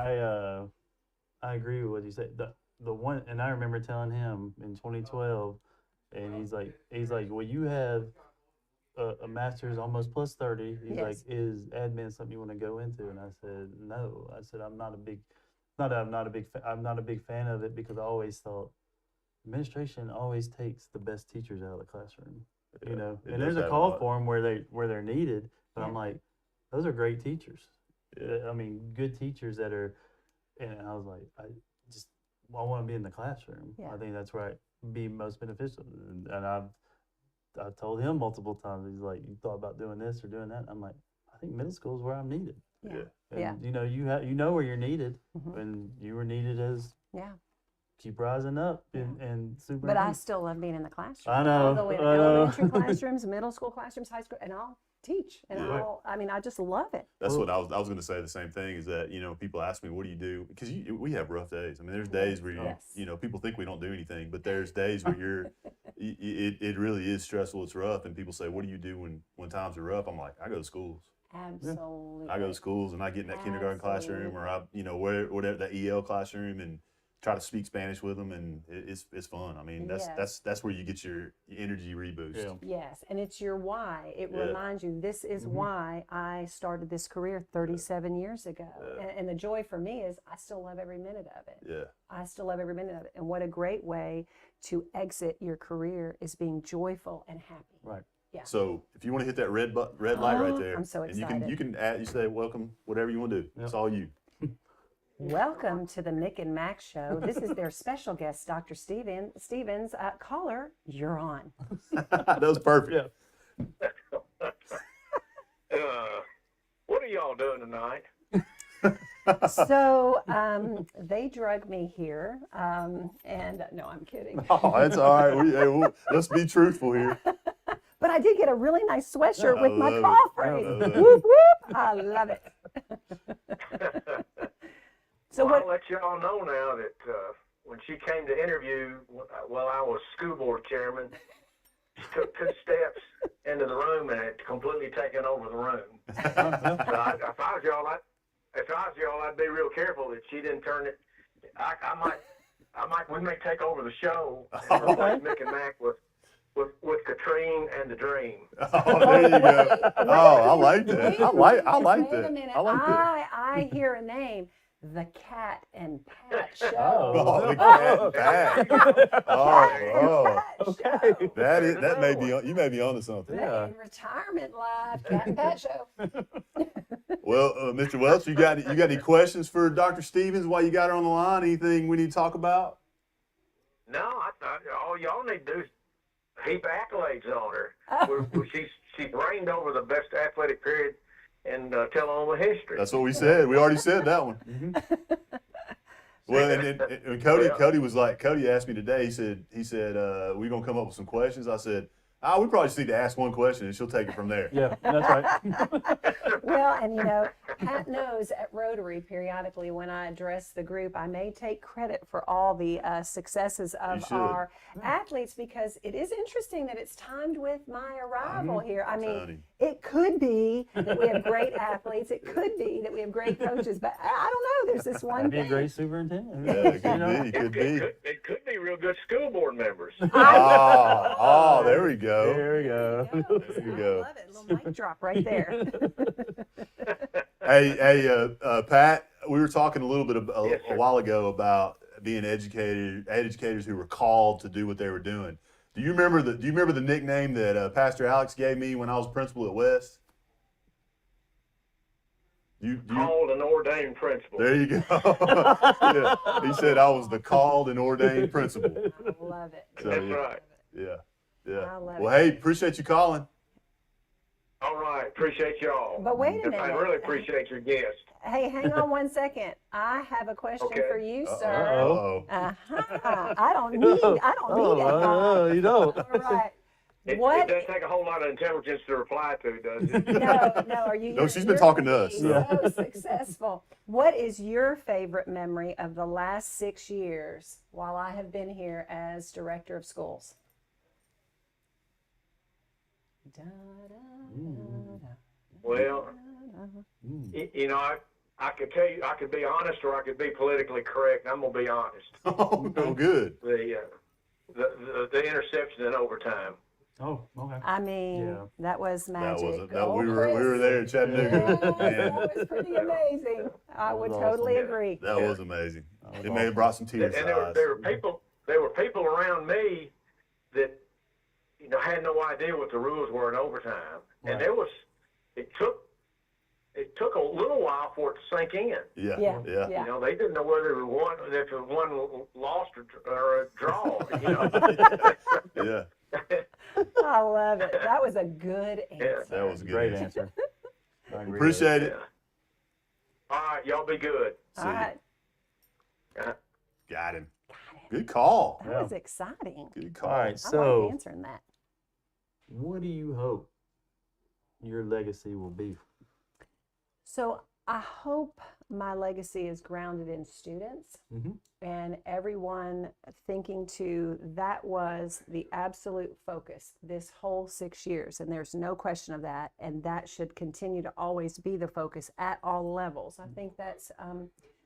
Speaker 3: I agree with what you said. The one, and I remember telling him in 2012, and he's like, well, you have a master's almost plus 30. He's like, is admin something you want to go into? And I said, no. I said, I'm not a big fan of it because I always thought administration always takes the best teachers out of the classroom.
Speaker 2: It
Speaker 3: And
Speaker 2: does
Speaker 3: there's a
Speaker 2: have
Speaker 3: call
Speaker 2: lot.
Speaker 3: for them where they're needed, but I'm like, those are great teachers. I mean, good teachers that are, and I was like, I want to be in the classroom.
Speaker 7: Yeah.
Speaker 3: I think that's where I'd be most beneficial. And I've told him multiple times, he's like, you thought about doing this or doing that? I'm like, I think middle school is where I'm needed.
Speaker 7: Yeah.
Speaker 3: And, you know where you're needed, and you were needed as keep rising up and super.
Speaker 7: But I still love being in the classroom.
Speaker 3: I know,
Speaker 7: I'll go in
Speaker 3: I know.
Speaker 7: elementary classrooms, middle school classrooms, high school, and I'll teach. And I just love it.
Speaker 2: That's what I was going to say. The same thing is that people ask me, what do you do? Because we have rough days. I mean, there's days where people think we don't do anything, but there's days where it really is stressful. It's rough, and people say, what do you do when times are rough? I'm like, I go to schools.
Speaker 7: Absolutely.
Speaker 2: I go to schools and I get in that kindergarten classroom or whatever that EL classroom and try to speak Spanish with them, and it's fun. I mean, that's where you get your energy reboost.
Speaker 3: Yeah.
Speaker 7: Yes, and it's your why. It reminds you, this is why I started this career 37 years ago. And the joy for me is I still love every minute of it.
Speaker 2: Yeah.
Speaker 7: I still love every minute of it. And what a great way to exit your career is being joyful and happy.
Speaker 3: Right.
Speaker 7: Yeah.
Speaker 2: So if you want to hit that red light right there,
Speaker 7: I'm so
Speaker 2: and
Speaker 7: excited.
Speaker 2: you can add, you say welcome, whatever you want to do. It's all you.
Speaker 7: Welcome to the Mick and Mac Show. This is their special guest, Dr. Stevens. Caller, you're on.
Speaker 2: That was perfect.
Speaker 11: What are y'all doing tonight?
Speaker 7: So they drug me here, and no, I'm kidding.
Speaker 2: Oh, that's all right. Let's be truthful here.
Speaker 7: But I did get a really nice sweatshirt with my
Speaker 2: love
Speaker 7: call
Speaker 2: it.
Speaker 7: phrase.
Speaker 2: I love it.
Speaker 7: Whoop, whoop. I love it. So
Speaker 11: Well,
Speaker 7: what?
Speaker 11: I'll let y'all know now that when she came to interview, while I was school board chairman, she took 2 steps into the room and had completely taken over the room. So if I was y'all, I'd be real careful that she didn't turn it. We may take over the show and replace Mick and Mac with Katrine and the Dream.
Speaker 2: Oh, there you go. Oh, I like that. I like
Speaker 7: Wait a
Speaker 2: that.
Speaker 7: minute.
Speaker 2: I like that.
Speaker 7: I hear a name. The Cat and Pat Show.
Speaker 2: Oh, the cat and Pat. Oh,
Speaker 7: Okay.
Speaker 2: that may be you may be onto something.
Speaker 3: Yeah.
Speaker 7: In retirement live, Cat and Pat Show.
Speaker 2: Well, Mr. Welch, you got any questions for Dr. Stevens while you got her on the line? Anything we need to talk about?
Speaker 11: No, I thought all y'all need to do is heap accolades on her. She reigned over the best athletic period in Tullahoma history.
Speaker 2: That's what we said. We already said that one. Mm-hmm. Well, and Cody was like, Cody asked me today. He said, we gonna come up with some questions. I said, we probably just need to ask one question and she'll take it from there.
Speaker 3: Yeah, that's right.
Speaker 7: Well, and you know, Pat knows at Rotary periodically when I address the group, I may take credit for all the successes of our athletes because it is interesting that it's timed with my arrival here. I mean, it could be that we have great athletes. It could be that we have great coaches, but I don't know. There's this one
Speaker 3: That'd be
Speaker 7: thing.
Speaker 3: a great superintendent.
Speaker 2: Yeah, it could be.
Speaker 11: It could be real good school board members.
Speaker 2: Oh, there we go.
Speaker 3: There we go.
Speaker 2: There you go.
Speaker 7: I love it. A little mic drop right there.
Speaker 2: Hey, Pat, we were talking a little bit
Speaker 11: Yes,
Speaker 2: a while ago about being educators who were called to do what they were doing. Do you remember the nickname that Pastor Alex gave me when I was principal at West?
Speaker 11: Called an ordained principal.
Speaker 2: There you go. Yeah. He said I was the called and ordained principal.
Speaker 7: I love it.
Speaker 2: So,
Speaker 11: That's right.
Speaker 2: Yeah.
Speaker 7: I love
Speaker 2: Well,
Speaker 7: it.
Speaker 2: hey, appreciate you calling.
Speaker 11: All right. Appreciate y'all.
Speaker 7: But wait a minute.
Speaker 11: I really appreciate your guest.
Speaker 7: Hey, hang on one second. I have a question for you, sir.
Speaker 2: Uh-oh.
Speaker 7: I don't need it.
Speaker 3: Oh, you don't.
Speaker 7: All right.
Speaker 11: It doesn't take a whole lot of intelligence to reply to, does it?
Speaker 7: No, are you?
Speaker 2: No, she's been talking to us.
Speaker 7: So successful. What is your favorite memory of the last 6 years while I have been here as director of schools?
Speaker 11: Well, you know, I could tell you, I could be honest or I could be politically correct. I'm gonna be honest.
Speaker 2: Oh, no good.
Speaker 11: The interception in overtime.
Speaker 3: Oh, okay.
Speaker 7: I mean, that was magic.
Speaker 2: We were there in Chattanooga.
Speaker 7: That was pretty amazing. I would totally agree.
Speaker 2: That was amazing. It may have brought some tears
Speaker 11: And
Speaker 2: to eyes.
Speaker 11: there were people around me that had no idea what the rules were in overtime, and it took a little while for it to sink in.
Speaker 2: Yeah.
Speaker 7: Yeah.
Speaker 11: You know, they didn't know whether it won, if it won, lost, or a draw. You know.
Speaker 2: Yeah.
Speaker 7: I love it. That was a good answer.
Speaker 2: That was a good
Speaker 3: Great
Speaker 2: answer.
Speaker 3: answer.
Speaker 2: Appreciate it.
Speaker 11: All right, y'all be good.
Speaker 7: All right.
Speaker 2: Got him. Good call.
Speaker 7: That was exciting.
Speaker 2: Good call.
Speaker 3: All right,
Speaker 7: I like
Speaker 3: so
Speaker 7: answering that.
Speaker 3: what do you hope your legacy will be?
Speaker 7: So I hope my legacy is grounded in students and everyone thinking that was the absolute focus this whole 6 years. And there's no question of that. And that should continue to always be the focus at all levels. I think that's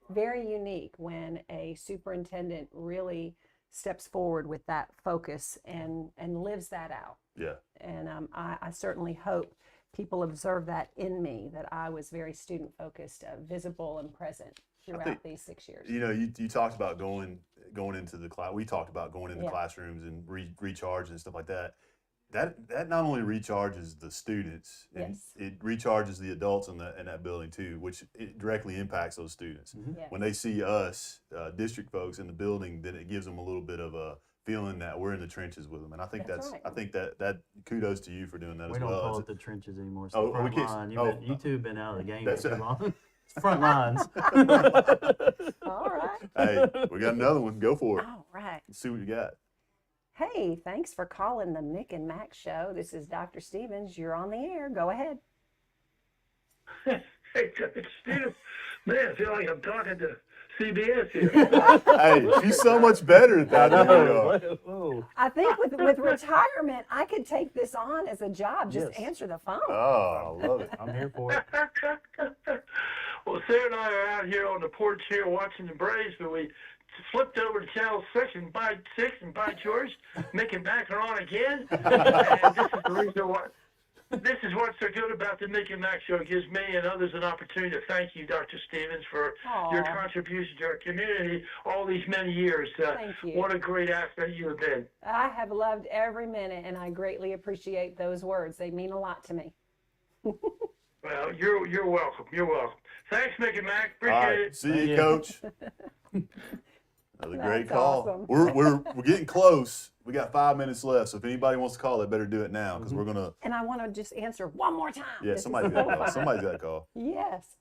Speaker 7: very unique when a superintendent really steps forward with that focus and lives that out.
Speaker 2: Yeah.
Speaker 7: And I certainly hope people observe that in me, that I was very student focused, visible and present throughout these 6 years.
Speaker 2: You know, you talked about going into the class. We talked about going into classrooms and recharge and stuff like that. That not only recharges the students, and it recharges the adults in that building too, which it directly impacts those students.
Speaker 7: Yes.
Speaker 2: When they see us, district folks in the building, then it gives them a little bit of a feeling that we're in the trenches with them. And I think
Speaker 7: That's right.
Speaker 2: I think that kudos to you for doing that
Speaker 3: We
Speaker 2: as
Speaker 3: don't
Speaker 2: well.
Speaker 3: call it the trenches anymore. It's
Speaker 2: Oh,
Speaker 3: the front
Speaker 2: we can't-
Speaker 3: line. You two have been out of the game
Speaker 2: That's
Speaker 3: for too
Speaker 2: it.
Speaker 3: long. It's front lines.
Speaker 7: All right.
Speaker 2: Hey, we got another one. Go for it.
Speaker 7: All right.
Speaker 2: Let's see what you got.
Speaker 7: Hey, thanks for calling the Mick and Mac Show. This is Dr. Stevens. You're on the air. Go ahead.
Speaker 11: Hey, Dr. Stevens. Man, I feel like I'm talking to CBS here.
Speaker 2: Hey, she's so much better at that than we are.
Speaker 3: Whoa.
Speaker 7: I think with retirement, I could take this on as a job. Just
Speaker 3: Yes.
Speaker 7: answer the phone.
Speaker 2: Oh, I love it.
Speaker 3: I'm here for it.
Speaker 11: Well, Sarah and I are out here on the porch here watching the Braves, but we flipped over to channel 6 and by George, Mick and Mac are on again. And this is the reason why. This is what's so good about the Mick and Mac Show. It gives me and others an opportunity to thank you, Dr. Stevens, for your contribution to our community all these many years.
Speaker 7: Thank you.
Speaker 11: What a great asset you have been.
Speaker 7: I have loved every minute, and I greatly appreciate those words. They mean a lot to me.
Speaker 11: Well, you're welcome. You're welcome. Thanks, Mick and Mac.
Speaker 2: All
Speaker 11: Appreciate
Speaker 2: right,
Speaker 11: it.
Speaker 2: see you, Coach. Another great call.
Speaker 7: awesome.
Speaker 2: We're getting close. We got 5 minutes left, so if anybody wants to call, they better do it now because we're gonna.
Speaker 7: And I want to just answer one more time.
Speaker 2: Yeah,
Speaker 7: This is
Speaker 2: somebody's
Speaker 7: so
Speaker 2: got to call.
Speaker 7: fun.
Speaker 2: Somebody's got to call.
Speaker 7: Yes.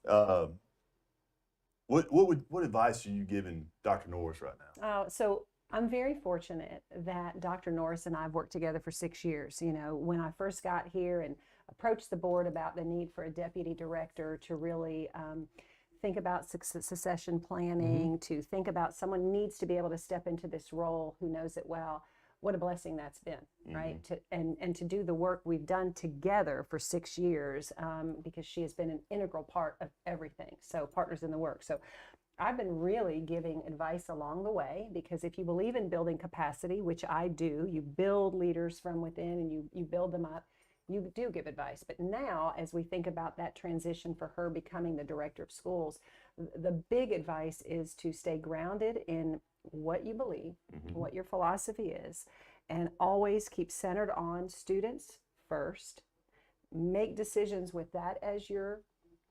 Speaker 2: What advice are you giving Dr. Norris right now?
Speaker 7: So I'm very fortunate that Dr. Norris and I have worked together for 6 years. You know, when I first got here and approached the board about the need for a deputy director to really think about succession planning, to think about someone needs to be able to step into this role who knows it well. What a blessing that's been, right? And to do the work we've done together for 6 years, because she has been an integral part of everything. So partners in the work. So I've been really giving advice along the way, because if you believe in building capacity, which I do, you build leaders from within and you build them up, you do give advice. But now, as we think about that transition for her becoming the director of schools, the big advice is to stay grounded in what you believe, what your philosophy is, and always keep centered on students first. Make decisions with that as your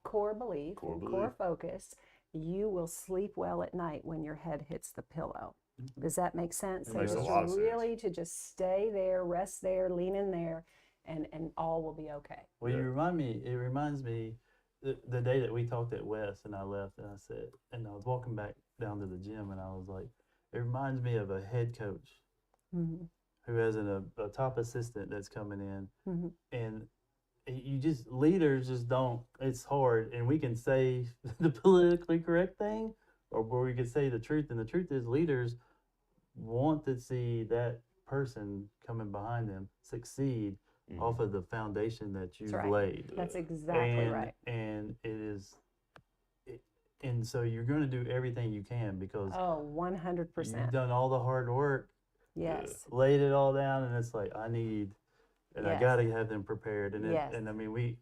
Speaker 7: core belief, core focus. You will sleep well at night when your head hits the pillow. Does that make sense?
Speaker 2: It makes a lot of sense.
Speaker 7: Really to just stay there, rest there, lean in there, and all will be okay.
Speaker 3: Well, it reminds me the day that we talked at West and I left and I said, and I was walking back down to the gym and I was like, it reminds me of a head coach who has a top assistant that's coming in, and leaders just don't, it's hard, and we can say the politically correct thing or we can say the truth, and the truth is leaders want to see that person coming behind them succeed off of the foundation that you've laid.
Speaker 7: That's exactly right.
Speaker 3: And and so you're going to do everything you can because
Speaker 7: 100%.
Speaker 3: you've done all the hard work, laid it all down, and it's like I got to have them prepared. And and I mean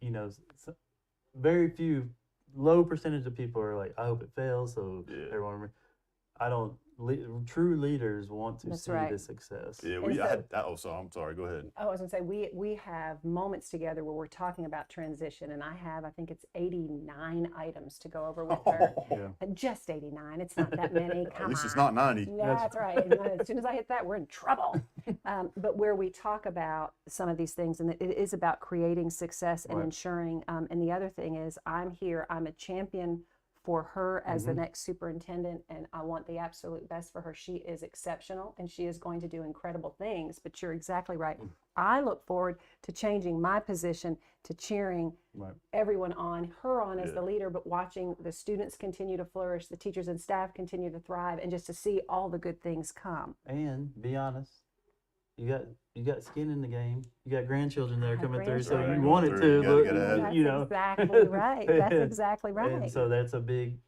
Speaker 3: very few, low percentage of people are like, I hope it fails, so everyone. I don't. True leaders want to see the success.
Speaker 2: Yeah, I'm sorry. Go ahead.
Speaker 7: I was going to say, we have moments together where we're talking about transition, and I think it's 89 items to go over with her. Just 89. It's not that many.
Speaker 2: At least it's not 90.
Speaker 7: That's right. As soon as I hit that, we're in trouble. But where we talk about some of these things, and it is about creating success and ensuring. And the other thing is, I'm a champion for her as the next superintendent, and I want the absolute best for her. She is exceptional and she is going to do incredible things, but you're exactly right. I look forward to changing my position to cheering everyone on, her on as the leader, but watching the students continue to flourish, the teachers and staff continue to thrive, and just to see all the good things come.
Speaker 3: And be honest, you got skin in the game. You got grandchildren that are coming through, so you want it to.
Speaker 7: That's exactly right. That's exactly right.
Speaker 3: And so that's a big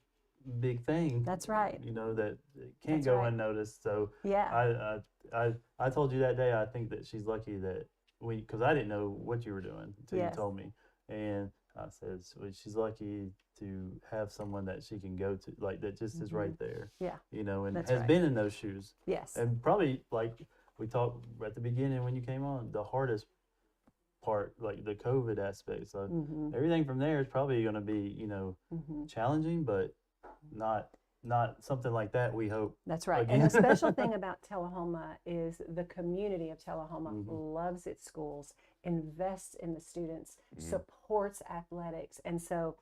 Speaker 3: thing.
Speaker 7: That's right.
Speaker 3: That can't go unnoticed. So I told you that day. I think that she's lucky that because I didn't know what you were doing until you told me, and I said she's lucky to have someone that she can go to, like that just is right there.
Speaker 7: Yeah.
Speaker 3: And
Speaker 7: that's
Speaker 3: has been in those shoes.
Speaker 7: Yes.
Speaker 3: And probably like. We talked at the beginning when you came on, the hardest part, like the COVID aspect. So everything from there is probably going to be, challenging, but not something like that, we hope.
Speaker 7: That's right. Again. And the special thing about Tullahoma is the community of Tullahoma loves its schools, invests in the students, supports athletics. And so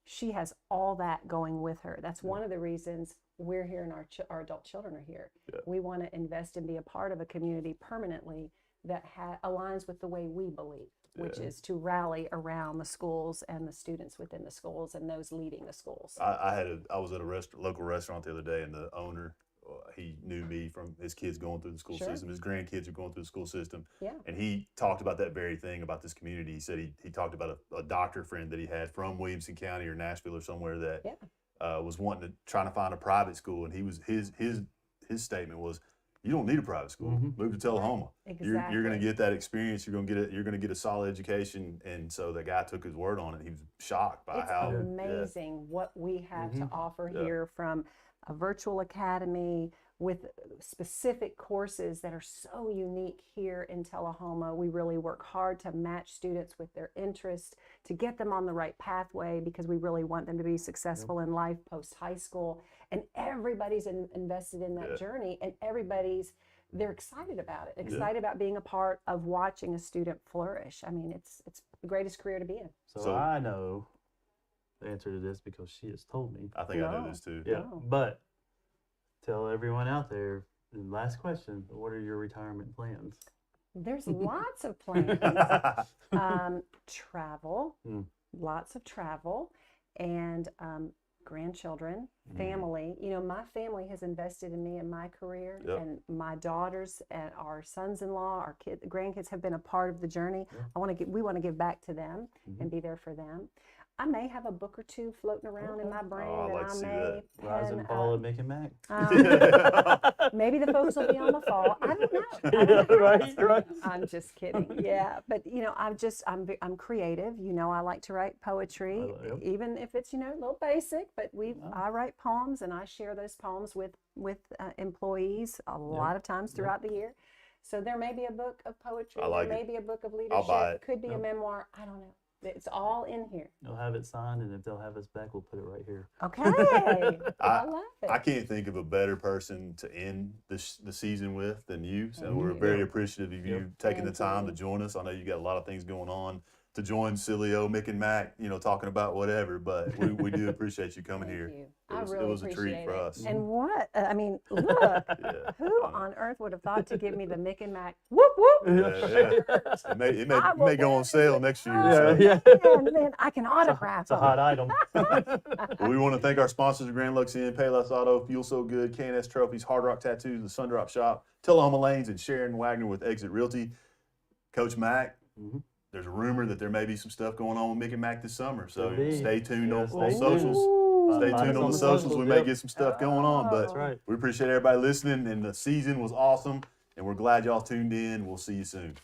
Speaker 7: she has all that going with her. That's one of the reasons we're here and our adult children are here.
Speaker 2: Yeah.
Speaker 7: We want to invest and be a part of a community permanently that aligns with the way we believe, which is to rally around the schools and the students within the schools and those leading the schools.
Speaker 2: I was at a local restaurant the other day, and the owner, he knew me from his kids going through the school system. His grandkids are going through the school system.
Speaker 7: Yeah.
Speaker 2: And he talked about that very thing about this community. He said he talked about a doctor friend that he had from Williamson County or Nashville or somewhere that was trying to find a private school, and his statement was, you don't need a private school. Move to Tullahoma.
Speaker 7: Exactly.
Speaker 2: You're going to get that experience. You're going to get a solid education. And so the guy took his word on it. He was shocked by how
Speaker 7: amazing what we have to offer here, from a virtual academy with specific courses that are so unique here in Tullahoma. We really work hard to match students with their interests, to get them on the right pathway, because we really want them to be successful in life post high school. And everybody's invested in that journey, and they're excited about it, excited about being a part of watching a student flourish. I mean, it's the greatest career to be in.
Speaker 3: So I know the answer to this because she has told me.
Speaker 2: I think I know this too.
Speaker 3: Yeah, but tell everyone out there, the last question, what are your retirement plans?
Speaker 7: There's lots of plans. Travel, lots of travel, and grandchildren, family. You know, my family has invested in me and my career, and my daughters and our sons-in-law, our grandkids have been a part of the journey. We want to give back to them and be there for them. I may have a book or two floating around in my brain,
Speaker 2: I'd like to see that.
Speaker 3: Rise and fall of Mick and Mac.
Speaker 7: Maybe the focus will be on the fall. I don't know.
Speaker 3: Right.
Speaker 7: I'm just kidding. Yeah, but you know, I'm creative. You know, I like to write poetry, even if it's, you know, a little basic. But I write poems, and I share those poems with employees a lot of times throughout the year. So there may be a book of poetry. There may be a book of leadership.
Speaker 2: I'll buy it.
Speaker 7: Could be a memoir. I don't know. It's all in here.
Speaker 3: You'll have it signed, and if they'll have us back, we'll put it right here.
Speaker 7: Okay. I love it.
Speaker 2: I can't think of a better person to end the season with than you. So we're very appreciative of you taking the time to join us. I know you got a lot of things going on to join silly old Mick and Mac, you know, talking about whatever, but we do appreciate you coming here.
Speaker 7: You.
Speaker 2: It was a treat for us.
Speaker 7: And look, who on earth would have thought to give me the Mick and Mac whoop whoop?
Speaker 2: It may go on sale next year.
Speaker 7: And then I can autograph
Speaker 3: It's a hot item.
Speaker 2: Well, we want to thank our sponsors, Grand Lux Inn, Payless Auto, Fuel So Good, K&S Trophies, Hard Rock Tattoos, The Sun Drop Shop, Tullahoma Lanes, and Shuran Wagner with Exit Realty. Coach Mac, there's a rumor that there may be some stuff going on with Mick and Mac this summer, so stay tuned on socials. Stay tuned on the socials. We may get some stuff going on, but we appreciate everybody listening, and the season was awesome, and we're glad y'all tuned in. We'll see you soon.